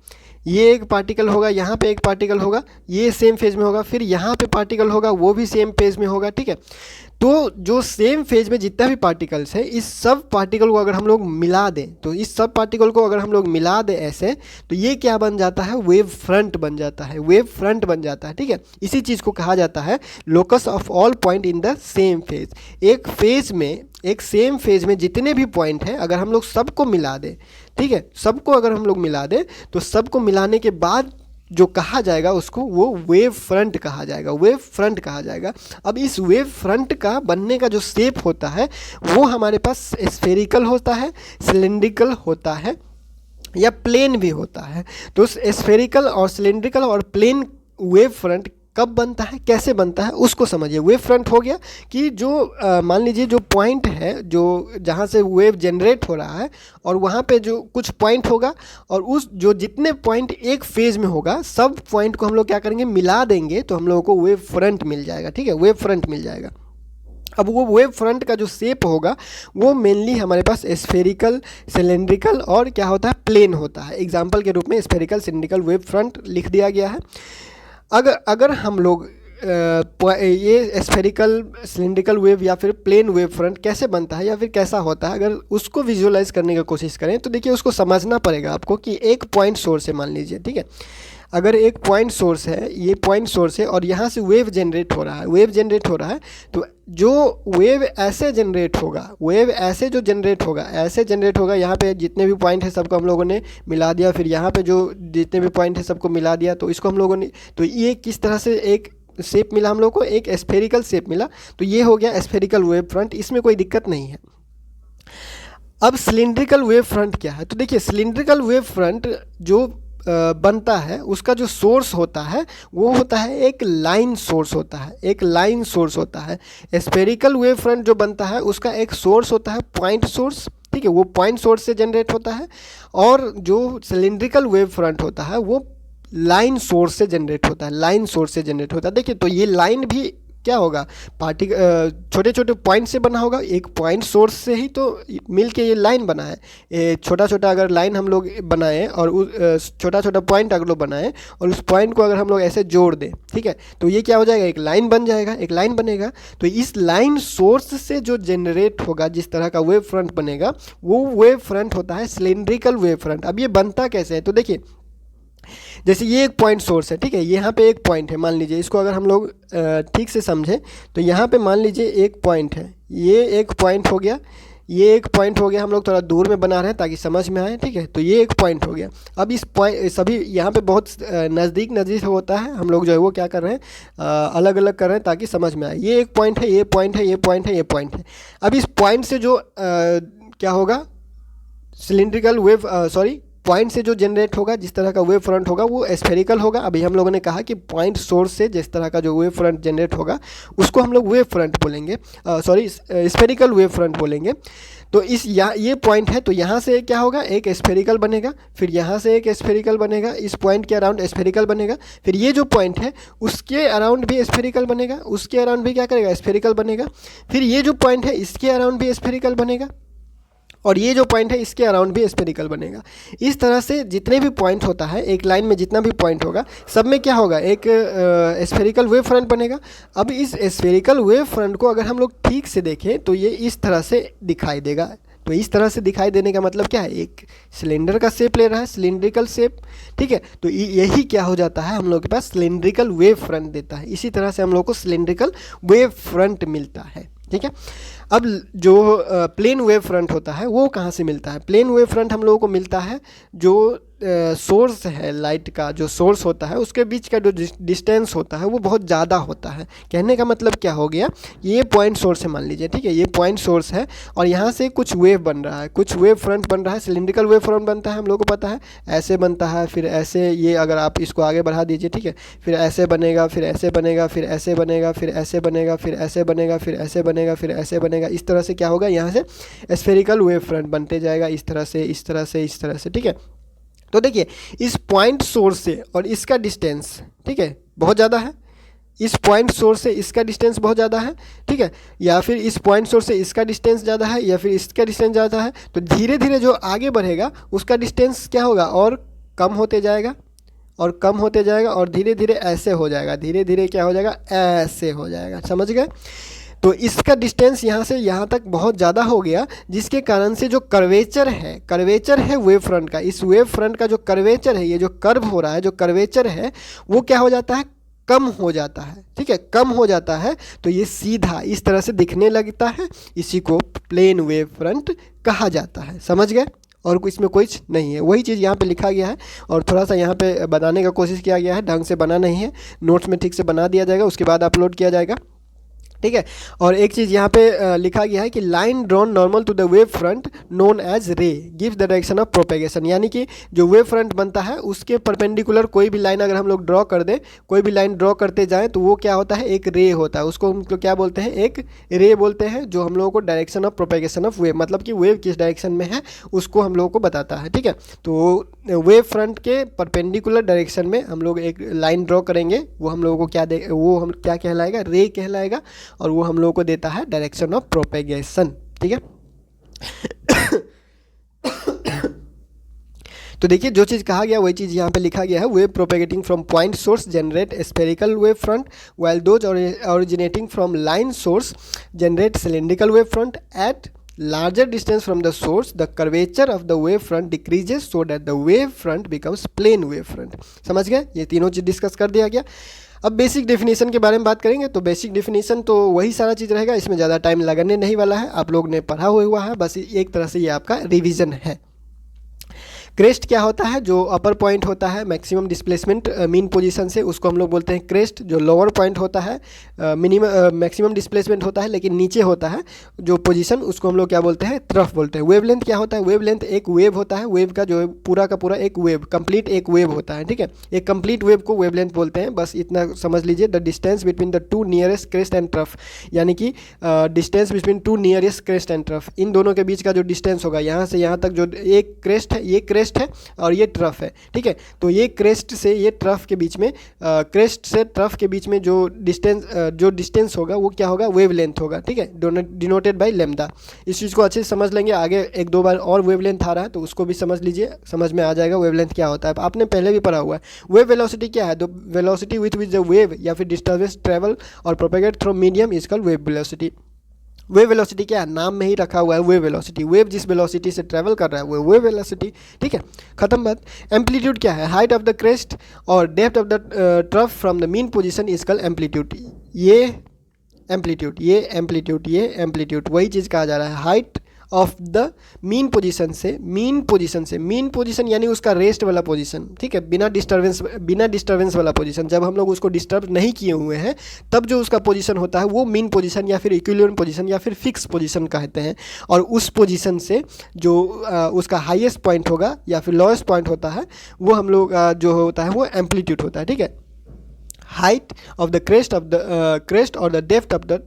ये एक पार्टिकल होगा, यहाँ पे एक पार्टिकल होगा, ये सेम फेज में होगा। फिर यहाँ पे पार्टिकल होगा, वो भी सेम फेज में होगा, ठीक है। तो जो सेम फेज में जितना भी पार्टिकल्स है, इस सब पार्टिकल को अगर हम लोग मिला दें, तो इस सब पार्टिकल को अगर हम लोग मिला दें ऐसे, तो ये क्या बन जाता है, वेव फ्रंट बन जाता है, वेव फ्रंट बन जाता है, ठीक है। इसी चीज़ को कहा जाता है locus of all point in the same phase. एक फेज में, एक सेम फेज में जितने भी पॉइंट हैं, अगर हम लोग सबको मिला दें, ठीक है, सबको अगर हम लोग मिला दें, तो सबको मिलाने के बाद जो कहा जाएगा उसको वो वेव फ्रंट कहा जाएगा, वेव फ्रंट कहा जाएगा। अब इस वेव फ्रंट का बनने का जो शेप होता है वो हमारे पास स्फेरिकल होता है, सिलिंड्रिकल होता है या प्लेन भी होता है। तो स्फेरिकल और सिलिंड्रिकल और प्लेन वेव फ्रंट कब बनता है, कैसे बनता है, उसको समझिए। वेव फ्रंट हो गया कि जो मान लीजिए जो पॉइंट है, जो जहाँ से वेव जनरेट हो रहा है और वहाँ पे जो कुछ पॉइंट होगा और उस जो जितने पॉइंट एक फेज में होगा सब पॉइंट को हम लोग क्या करेंगे, मिला देंगे, तो हम लोगों को वेव फ्रंट मिल जाएगा। ठीक है, वेव फ्रंट मिल जाएगा। अब वो वेव फ्रंट का जो शेप होगा वो मेनली हमारे पास स्फेरिकल, सिलेंड्रिकल और क्या होता है, प्लेन होता है। एग्जाम्पल के रूप में स्फेरिकल, सिलेंड्रिकल, वेव फ्रंट लिख दिया गया है। अगर हम लोग ये स्फेरिकल, सिलिंड्रिकल वेव या फिर प्लेन वेव फ्रंट कैसे बनता है या फिर कैसा होता है, अगर उसको विजुअलाइज करने की कोशिश करें तो देखिए उसको समझना पड़ेगा आपको कि एक पॉइंट सोर्स है मान लीजिए। ठीक है, अगर एक पॉइंट सोर्स है, ये पॉइंट सोर्स है और यहाँ से वेव जनरेट हो रहा है, वेव जनरेट हो रहा है, तो जो वेव ऐसे जनरेट होगा, वेव ऐसे जो जनरेट होगा, ऐसे जनरेट होगा, यहाँ पे जितने भी पॉइंट है सबको हम लोगों ने मिला दिया, फिर यहाँ पे जो जितने भी पॉइंट है सबको मिला दिया, तो इसको हम लोगों ने, तो ये किस तरह से एक शेप मिला हम लोग को, एक स्फेरिकल शेप मिला, तो ये हो गया स्फेरिकल वेव फ्रंट, इसमें कोई दिक्कत नहीं है। अब सिलिंड्रिकल वेव फ्रंट क्या है, तो देखिए सिलिंड्रिकल वेव फ्रंट जो बनता है उसका जो सोर्स होता है वो होता है एक लाइन सोर्स होता है, एक लाइन सोर्स होता है। स्फेरिकल वेव फ्रंट जो बनता है उसका एक सोर्स होता है पॉइंट सोर्स, ठीक है, वो पॉइंट सोर्स से जनरेट होता है। और जो सिलिंड्रिकल वेव फ्रंट होता है वो लाइन सोर्स से जनरेट होता है, लाइन सोर्स से जनरेट होता है। देखिए तो ये लाइन भी क्या होगा, छोटे छोटे पॉइंट से बना होगा, एक पॉइंट सोर्स से ही तो मिल के ये लाइन बना है। छोटा छोटा अगर लाइन हम लोग बनाएं और उस छोटा छोटा पॉइंट अगर लोग बनाएं और उस पॉइंट को अगर हम लोग ऐसे जोड़ दें, ठीक है, तो ये क्या हो जाएगा, एक लाइन बन जाएगा, एक लाइन बनेगा। तो इस लाइन सोर्स से जो जनरेट होगा, जिस तरह का वेव फ्रंट बनेगा, वो वेव फ्रंट होता है सिलिंड्रिकल वेव फ्रंट। अब ये बनता कैसे है, तो देखिए जैसे ये एक पॉइंट सोर्स है, ठीक है, यहाँ पे एक पॉइंट है, मान लीजिए इसको अगर हम लोग ठीक से समझें तो यहाँ पे मान लीजिए एक पॉइंट है, ये एक पॉइंट हो गया, ये एक पॉइंट हो गया, हम लोग थोड़ा दूर में बना रहे हैं ताकि समझ में आए, ठीक है, तो ये एक पॉइंट हो गया। अब इस पॉइंट सभी यहाँ पे बहुत नज़दीक नज़दीक होता है, हम लोग जो है वो क्या कर रहे हैं, अलग अलग कर रहे हैं ताकि समझ में आए। ये एक पॉइंट है, ये पॉइंट है, ये पॉइंट है, ये पॉइंट है। अब इस पॉइंट से जो क्या होगा, सिलिंड्रिकल वेव पॉइंट से जो जनरेट होगा, जिस तरह का वेव फ्रंट होगा वो स्फेरिकल होगा। अभी हम लोगों ने कहा कि पॉइंट सोर्स से जिस तरह का जो वेव फ्रंट जनरेट होगा उसको हम लोग वेव फ्रंट बोलेंगे, स्फेरिकल वेव फ्रंट बोलेंगे। तो ये पॉइंट है, तो यहाँ से क्या होगा, एक स्फेरिकल बनेगा, फिर यहाँ से एक स्फेरिकल बनेगा, इस पॉइंट के अराउंड स्फेरिकल बनेगा, फिर ये जो पॉइंट है उसके अराउंड भी स्फेरिकल बनेगा, उसके अराउंड भी क्या करेगा, स्फेरिकल बनेगा, फिर ये जो पॉइंट है इसके अराउंड भी स्फेरिकल बनेगा, और ये जो पॉइंट है इसके अराउंड भी स्फेरिकल बनेगा। इस तरह से जितने भी पॉइंट होता है, एक लाइन में जितना भी पॉइंट होगा, सब में क्या होगा, एक स्फेरिकल वेव फ्रंट बनेगा। अब इस स्फेरिकल वेव फ्रंट को अगर हम लोग ठीक से देखें तो ये इस तरह से दिखाई देगा। तो इस तरह से दिखाई देने का मतलब क्या है, एक सिलेंडर का शेप ले रहा है, सिलिंड्रिकल शेप, ठीक है, तो यही क्या हो जाता है, हम लोग के पास सिलिंड्रिकल वेव फ्रंट देता है। इसी तरह से हम लोग को सिलिंड्रिकल वेव फ्रंट मिलता है, ठीक है। अब जो प्लेन वेव फ्रंट होता है वो कहाँ से मिलता है, प्लेन वेव फ्रंट हम लोगों को मिलता है जो सोर्स है, लाइट का जो सोर्स होता है उसके बीच का जो डिस्टेंस होता है वो बहुत ज़्यादा होता है। कहने का मतलब क्या हो गया, ये पॉइंट सोर्स है मान लीजिए, ठीक है, ये पॉइंट सोर्स है और यहाँ से कुछ वेव बन रहा है, कुछ वेव फ्रंट बन रहा है, सिलिंड्रिकल वेव फ्रंट बनता है, हम लोग को पता है, ऐसे बनता है, फिर ऐसे, ये अगर आप इसको आगे बढ़ा दीजिए, ठीक है, फिर ऐसे बनेगा, फिर ऐसे बनेगा, फिर ऐसे बनेगा, फिर ऐसे बनेगा, फिर ऐसे बनेगा, फिर ऐसे बनेगा, फिर ऐसे बनेगा। इस तरह से क्या होगा, यहाँ से स्फेरिकल वेव फ्रंट बनते जाएगा, इस तरह से, इस तरह से, इस तरह से, ठीक है। तो देखिए इस पॉइंट सोर्स से और इसका डिस्टेंस, ठीक है, बहुत ज़्यादा है, इस पॉइंट सोर्स से इसका डिस्टेंस बहुत ज़्यादा है, ठीक है, या फिर इस पॉइंट सोर्स से इसका डिस्टेंस ज़्यादा है, या फिर इसका डिस्टेंस ज़्यादा है, तो धीरे धीरे जो आगे बढ़ेगा उसका डिस्टेंस क्या होगा, और कम होते जाएगा और कम होते जाएगा और धीरे धीरे ऐसे हो जाएगा, धीरे धीरे क्या हो जाएगा, ऐसे हो जाएगा, समझ गए। तो इसका डिस्टेंस यहाँ से यहाँ तक बहुत ज़्यादा हो गया, जिसके कारण से जो कर्वेचर है वेव फ्रंट का, इस वेव फ्रंट का जो कर्वेचर है, ये जो कर्व हो रहा है, जो कर्वेचर है वो क्या हो जाता है, कम हो जाता है, ठीक है, कम हो जाता है। तो ये सीधा इस तरह से दिखने लगता है, इसी को प्लेन वेव फ्रंट कहा जाता है, समझ गए। और कुछ इसमें कुछ नहीं है। वही चीज़ यहाँ पे लिखा गया है और थोड़ा सा यहाँ पे बनाने का कोशिश किया गया है, ढंग से बना नहीं है, नोट्स में ठीक से बना दिया जाएगा, उसके बाद अपलोड किया जाएगा, ठीक है। और एक चीज़ यहाँ पे लिखा गया है कि line drawn normal to the wave front known as ray gives the direction of propagation, यानी कि जो वेव फ्रंट बनता है उसके परपेंडिकुलर कोई भी लाइन अगर हम लोग ड्रॉ कर दें, कोई भी लाइन ड्रॉ करते जाएं तो वो क्या होता है, एक रे होता है, उसको हम लोग क्या बोलते हैं, एक रे बोलते हैं, जो हम लोगों को direction of propagation of wave, मतलब कि वेव किस डायरेक्शन में है उसको हम लोगों को बताता है, ठीक है। तो वेव फ्रंट के परपेंडिकुलर डायरेक्शन में हम लोग एक लाइन ड्रॉ करेंगे, वो हम लोगों को क्या दे, वो हम क्या कहलाएगा, रे कहलाएगा, और वो हम लोगों को देता है डायरेक्शन ऑफ प्रोपेगेशन, ठीक है। तो देखिए जो चीज़ कहा गया वही चीज़ यहाँ पे लिखा गया है, wave propagating from point source generate spherical wave front while those originating from line source generate cylindrical wave front at larger distance from the source the curvature of the wave front decreases so that the wave front becomes plane wave front। समझ गए, ये तीनों चीज़ discuss कर दिया गया। अब basic definition के बारे में बात करेंगे, तो बेसिक डेफिनेशन तो वही सारा चीज़ रहेगा, इसमें ज़्यादा टाइम लगने नहीं वाला है, आप लोग ने पढ़ा हुआ है, बस एक तरह से ये आपका रिवीजन है। क्रेस्ट क्या होता है, जो अपर पॉइंट होता है मैक्सिमम डिस्प्लेसमेंट मीन पोजीशन से, उसको हम लोग बोलते हैं क्रेस्ट। जो लोअर पॉइंट होता है मैक्सिमम डिस्प्लेसमेंट होता है लेकिन नीचे होता है जो पोजीशन, उसको हम लोग क्या बोलते हैं, ट्रफ बोलते हैं। वेवलेंथ क्या होता है, वेवलेंथ एक वेव होता है, वेव का जो पूरा का पूरा एक वेव, कंप्लीट एक वेव होता है, ठीक है। एक कंप्लीट वेव को वेवलेंथ बोलते हैं, बस इतना समझ लीजिए। The distance between the two nearest crest and trough, यानी कि distance between two nearest crest and trough, इन दोनों के बीच का जो डिस्टेंस होगा, यहाँ से यहाँ तक जो एक क्रेस्ट है, ये क्रेस्ट है और ये ट्रफ है, ठीक है। तो ये क्रेस्ट से ये ट्रफ के बीच में, क्रेस्ट से ट्रफ के बीच में जो डिस्टेंस होगा वो क्या होगा, वेवलेंथ होगा, ठीक है, डिनोटेड बाय लैम्डा। इस चीज़ को अच्छे से समझ लेंगे, आगे एक दो बार और वेवलेंथ आ रहा है तो उसको भी समझ लीजिए, समझ में आ जाएगा वेवलेंथ क्या होता है, आपने पहले भी पढ़ा हुआ है। वेव वेलोसिटी क्या है, the velocity with which the wave या फिर डिस्टर्बेंस ट्रेवल और propagate through medium is called wave velocity. Wave velocity क्या है, नाम में ही रखा हुआ है वेव वेलोसिटी, वेव जिस वेलोसिटी से ट्रैवल कर रहा है वो वेव वेलोसिटी, ठीक है, खत्म बात। एम्पलीट्यूड क्या है, हाइट ऑफ द क्रेस्ट और depth of the trough from the mean position is called amplitude. ये एम्पलीट्यूड, ये एम्पलीट्यूड, ये एम्पलीट्यूड, वही चीज़ कहा जा रहा है। Height of the mean position से, मीन पोजीशन यानी उसका रेस्ट वाला पोजीशन, ठीक है, बिना डिस्टर्बेंस वाला पोजीशन, जब हम लोग उसको डिस्टर्ब नहीं किए हुए हैं तब जो उसका पोजीशन होता है वो मीन पोजीशन या फिर इक्विलिब्रियम पोजीशन या फिर फिक्स पोजीशन कहते हैं। और उस पोजीशन से जो उसका हाईएस्ट पॉइंट होगा या फिर लोएस्ट पॉइंट होता है वो हम लोग जो होता है वो एम्पलीट्यूड होता है, ठीक है। हाइट ऑफ द क्रेस्ट और the depth of the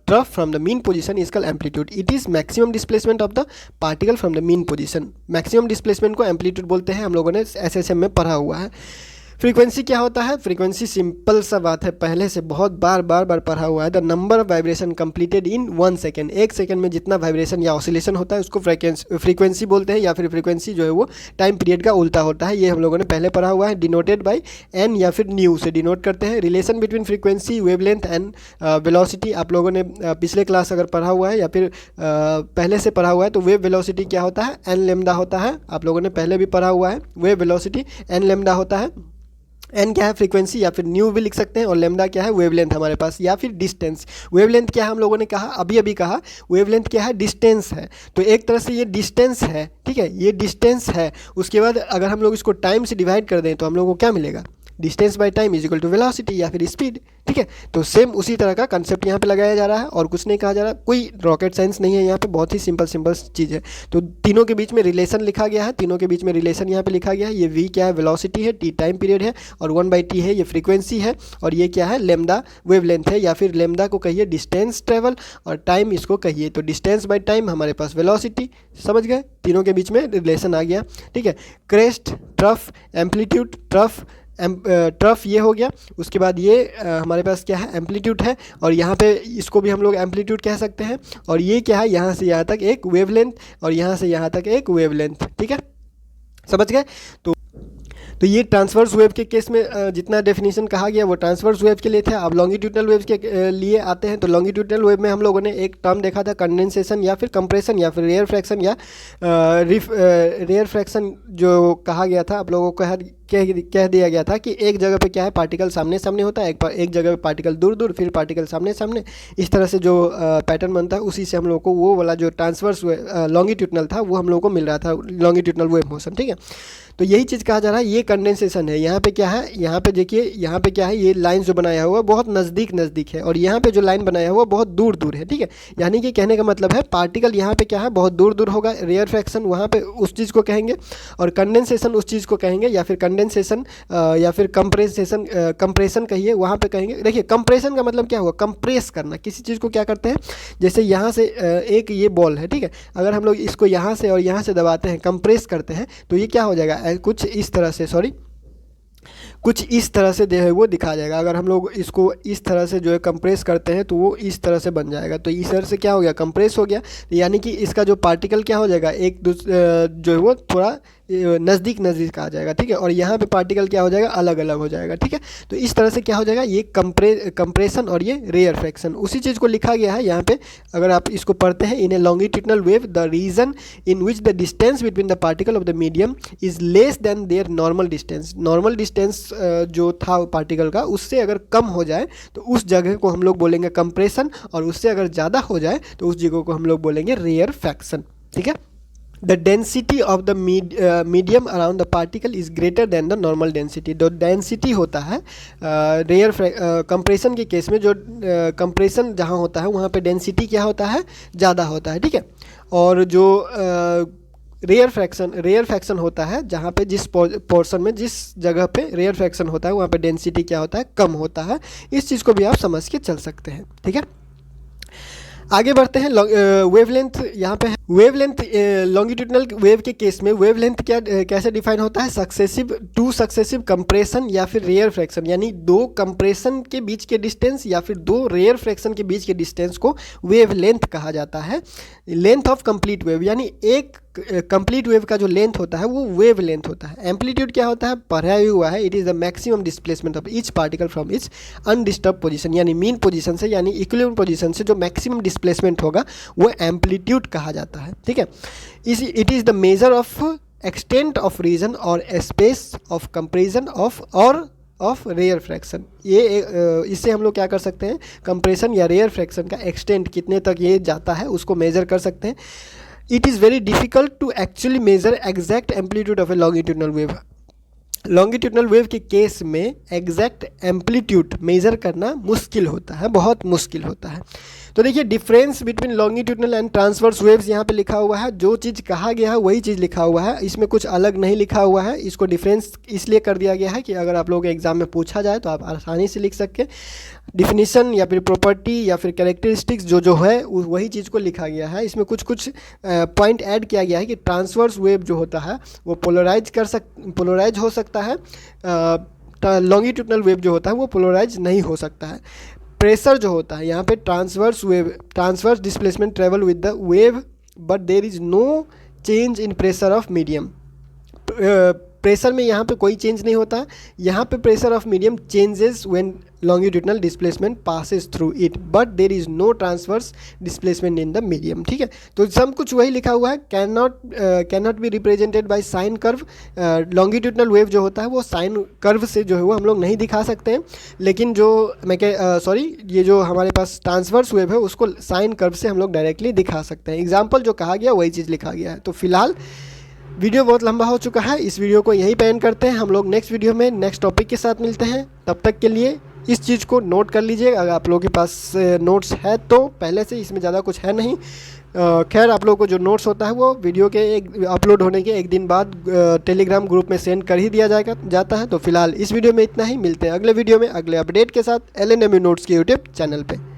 trough from the mean position is called amplitude. It is maximum displacement of the particle from the mean position. maximum displacement को amplitude बोलते हैं, हम लोगों ने SSM में पढ़ा हुआ है। फ्रीक्वेंसी क्या होता है, फ्रीक्वेंसी सिंपल सा बात है, पहले से बहुत बार पढ़ा हुआ है। The number of vibration completed in 1 second, एक सेकेंड में जितना वाइब्रेशन या ऑसिलेशन होता है उसको फ्रीक्वेंसी बोलते हैं, या फिर फ्रीक्वेंसी जो है वो टाइम पीरियड का उल्टा होता है, ये हम लोगों ने पहले पढ़ा हुआ है। डिनोटेड बाय एन या फिर न्यू से डिनोट करते हैं। Relation between frequency, wavelength and velocity आप लोगों ने पिछले क्लास अगर पढ़ा हुआ है या फिर पहले से पढ़ा हुआ है तो वेव वेलोसिटी क्या होता है, एन लेम्डा होता है, आप लोगों ने पहले भी पढ़ा हुआ है। वेव वेलोसिटी एन लेम्डा होता है, एन क्या है फ्रीक्वेंसी या फिर न्यू भी लिख सकते हैं, और लेम्डा क्या है वेवलेंथ हमारे पास, या फिर डिस्टेंस। वेवलेंथ क्या है, हम लोगों ने कहा अभी कहा वेवलेंथ क्या है, डिस्टेंस है। तो एक तरह से ये डिस्टेंस है, ठीक है, ये डिस्टेंस है। उसके बाद अगर हम लोग इसको टाइम से डिवाइड कर दें तो हम लोगों को क्या मिलेगा, distance by time is equal to velocity या फिर स्पीड, ठीक है। तो सेम उसी तरह का कंसेप्ट यहाँ पे लगाया जा रहा है और कुछ नहीं कहा जा रहा, कोई रॉकेट साइंस नहीं है यहाँ पे, बहुत ही सिंपल चीज़ है। तो तीनों के बीच में रिलेशन लिखा गया है, तीनों के बीच में रिलेशन यहाँ पे लिखा गया है। ये v क्या है, वेलोसिटी है, t टाइम पीरियड है, और 1/t है ये फ्रीक्वेंसी है, और ये क्या है, लेम्डा वेवलेंथ है, या फिर लेम्डा को कहिए डिस्टेंस ट्रेवल और टाइम इसको कहिए तो डिस्टेंस बाय टाइम हमारे पास वेलोसिटी। समझ गए, तीनों के बीच में रिलेशन आ गया, ठीक है। क्रेस्ट, ट्रफ, एम्पलीट्यूड, ट्रफ ये हो गया। उसके बाद ये हमारे पास क्या है, एम्पलीट्यूड है, और यहाँ पे इसको भी हम लोग एम्पलीट्यूड कह सकते हैं। और ये क्या है, यहाँ से यहाँ तक एक वेवलेंथ और यहाँ से यहाँ तक एक वेवलेंथ, ठीक है, समझ गए। तो ये ट्रांसवर्स वेव के केस में जितना डेफिनेशन कहा गया वो ट्रांसवर्स वेव के लिए था। अब लॉन्गिट्यूडनल वेव के लिए आते हैं। तो लॉन्गिट्यूडनल वेव में हम लोगों ने एक टर्म देखा था कंडेंसेशन या फिर कंप्रेशन या फिर रेयर फ्रैक्शन या रेयर फ्रैक्शन जो कहा गया था। आप लोगों को कह दिया गया था कि एक जगह पे क्या है, पार्टिकल सामने सामने होता है, एक जगह पे पार्टिकल दूर दूर, फिर पार्टिकल सामने सामने, इस तरह से जो पैटर्न बनता है उसी से हम लोग को वो वाला जो ट्रांसवर्स लॉन्गिट्यूडनल था वो हम लोग को मिल रहा था, लॉन्गिट्यूडनल वेव मोशन। ठीक है, तो यही चीज़ कहा जा रहा है, ये कंडेंसेशन है। यहाँ पे क्या है, यहाँ पे देखिए, यहाँ पे क्या है, ये लाइन जो बनाया हुआ बहुत नज़दीक है और यहाँ पे जो लाइन बनाया हुआ बहुत दूर दूर है। ठीक है, यानी कि कहने का मतलब है पार्टिकल यहाँ पे क्या है, बहुत दूर दूर होगा। रेयर फ्रैक्शन वहाँ पे उस चीज़ को कहेंगे और कंडेंसेशन उस चीज़ को कहेंगे, या फिर कंडेंसेशन या फिर कंप्रेशन कहिए, वहाँ पे कहेंगे। देखिए कंप्रेशन का मतलब क्या हुआ, कंप्रेस करना। किसी चीज़ को क्या करते हैं, जैसे यहाँ से एक ये बॉल है, ठीक है, अगर हम लोग इसको यहाँ से और यहाँ से दबाते हैं, कंप्रेस करते हैं, तो ये क्या हो जाएगा, कुछ इस तरह से, कुछ इस तरह से जो है वो दिखा जाएगा। अगर हम लोग इसको इस तरह से जो है कंप्रेस करते हैं तो वो इस तरह से बन जाएगा। तो इस तरह से क्या हो गया, कंप्रेस हो गया। तो यानी कि इसका जो पार्टिकल क्या हो जाएगा, एक दूसरे जो है वो थोड़ा नज़दीक आ जाएगा। ठीक है, और यहाँ पे पार्टिकल क्या हो जाएगा, अलग अलग हो जाएगा। ठीक है, तो इस तरह से क्या हो जाएगा, ये कंप्रेशन और ये रेयर फ्रैक्शन, उसी चीज़ को लिखा गया है यहाँ पे। अगर आप इसको पढ़ते हैं, in a longitudinal wave the region in which the distance between the particle of the medium is less than their normal distance. Normal distance जो था पार्टिकल का, उससे अगर कम हो जाए तो उस जगह को हम लोग बोलेंगे कंप्रेशन, और उससे अगर ज़्यादा हो जाए तो उस जगह को हम लोग बोलेंगे रेयर फ्रैक्शन। ठीक है, the density of the medium around the particle is greater than the normal density। जो density होता है रेयर कंप्रेशन के केस में, जो कंप्रेशन जहाँ होता है वहाँ पे डेंसिटी क्या होता है, ज़्यादा होता है। ठीक है, और जो रेयर फ्रैक्शन होता है, जहाँ पे जिस पोर्शन में, जिस जगह पे रेयर फ्रैक्शन होता है वहाँ पे डेंसिटी क्या होता है, कम होता है। इस चीज़ को भी आप समझ के चल सकते हैं। ठीक है, आगे बढ़ते हैं। वेवलेंथ यहाँ पे है। वेवलेंथ लॉन्गिट्यूडनल वेव के केस में वेवलेंथ कैसे डिफाइन होता है, सक्सेसिव कंप्रेशन या फिर रेयर फ्रैक्शन, यानी दो कंप्रेशन के बीच के डिस्टेंस या फिर दो रेयर फ्रैक्शन के बीच के डिस्टेंस को वेवलेंथ कहा जाता है। लेंथ ऑफ कंप्लीट वेव, यानी एक कंप्लीट वेव का जो लेंथ होता है वो वेव लेंथ होता है। एम्पलीट्यूड क्या होता है, पढ़ा हुआ है, it is the maximum displacement of each particle from its undisturbed position, यानी मीन पोजीशन से, यानी इक्विलिब्रियम पोजीशन से जो मैक्सिमम डिस्प्लेसमेंट होगा वो एम्पलीट्यूड कहा जाता है। ठीक है, it is the measure of extent of region और space of comparison of rarefaction. ये इससे हम लोग क्या कर सकते हैं, कंप्रेशन या रेयर फ्रैक्शन का एक्सटेंट कितने तक ये जाता है उसको मेजर कर सकते हैं। It is very difficult to actually measure exact amplitude of a longitudinal wave। Longitudinal wave के केस में एग्जैक्ट एम्पलीट्यूड मेज़र करना मुश्किल होता है, बहुत मुश्किल होता है। तो देखिए difference between longitudinal and transverse waves यहाँ पे लिखा हुआ है। जो चीज़ कहा गया है वही चीज़ लिखा हुआ है, इसमें कुछ अलग नहीं लिखा हुआ है। इसको डिफरेंस इसलिए कर दिया गया है कि अगर आप लोगों के एग्जाम में पूछा जाए तो आप आसानी से लिख सकें। डिफिनीशन या फिर प्रॉपर्टी या फिर कैरेक्टरिस्टिक्स जो है वही चीज़ को लिखा गया है। इसमें कुछ पॉइंट ऐड किया गया है कि ट्रांसवर्स वेव जो होता है वो पोलराइज हो सकता है, लॉन्गिट्यूडनल वेव जो होता है वो पोलराइज नहीं हो सकता है। प्रेशर जो होता है यहाँ पे transverse displacement travel with the wave but there is no change in pressure of medium. Pressure में यहाँ पे कोई चेंज नहीं होता, यहाँ पे pressure of medium changes when longitudinal displacement passes through it but there is no transverse displacement in the medium. ठीक है, तो सब कुछ वही लिखा हुआ है। Can not be represented by sine curve. Longitudinal wave जो होता है वो साइन कर्व से जो है वो हम लोग नहीं दिखा सकते हैं, लेकिन जो ये जो हमारे पास ट्रांसवर्स वेव है उसको साइन कर्व से हम लोग डायरेक्टली दिखा सकते हैं। एग्जाम्पल जो कहा गया वही चीज़ लिखा गया है। तो फिलहाल वीडियो बहुत लंबा हो चुका है, इस वीडियो को यहीं पे एंड करते हैं। हम लोग नेक्स्ट वीडियो में नेक्स्ट टॉपिक के साथ मिलते हैं। तब तक के लिए इस चीज़ को नोट कर लीजिए, अगर आप लोगों के पास नोट्स है तो पहले से, इसमें ज़्यादा कुछ है नहीं। खैर आप लोगों को जो नोट्स होता है वो वीडियो के अपलोड होने के एक दिन बाद टेलीग्राम ग्रुप में सेंड कर ही दिया जाता है। तो फिलहाल इस वीडियो में इतना ही, मिलते हैं अगले वीडियो में अगले अपडेट के साथ LNMU नोट्स के यूट्यूब चैनल पे।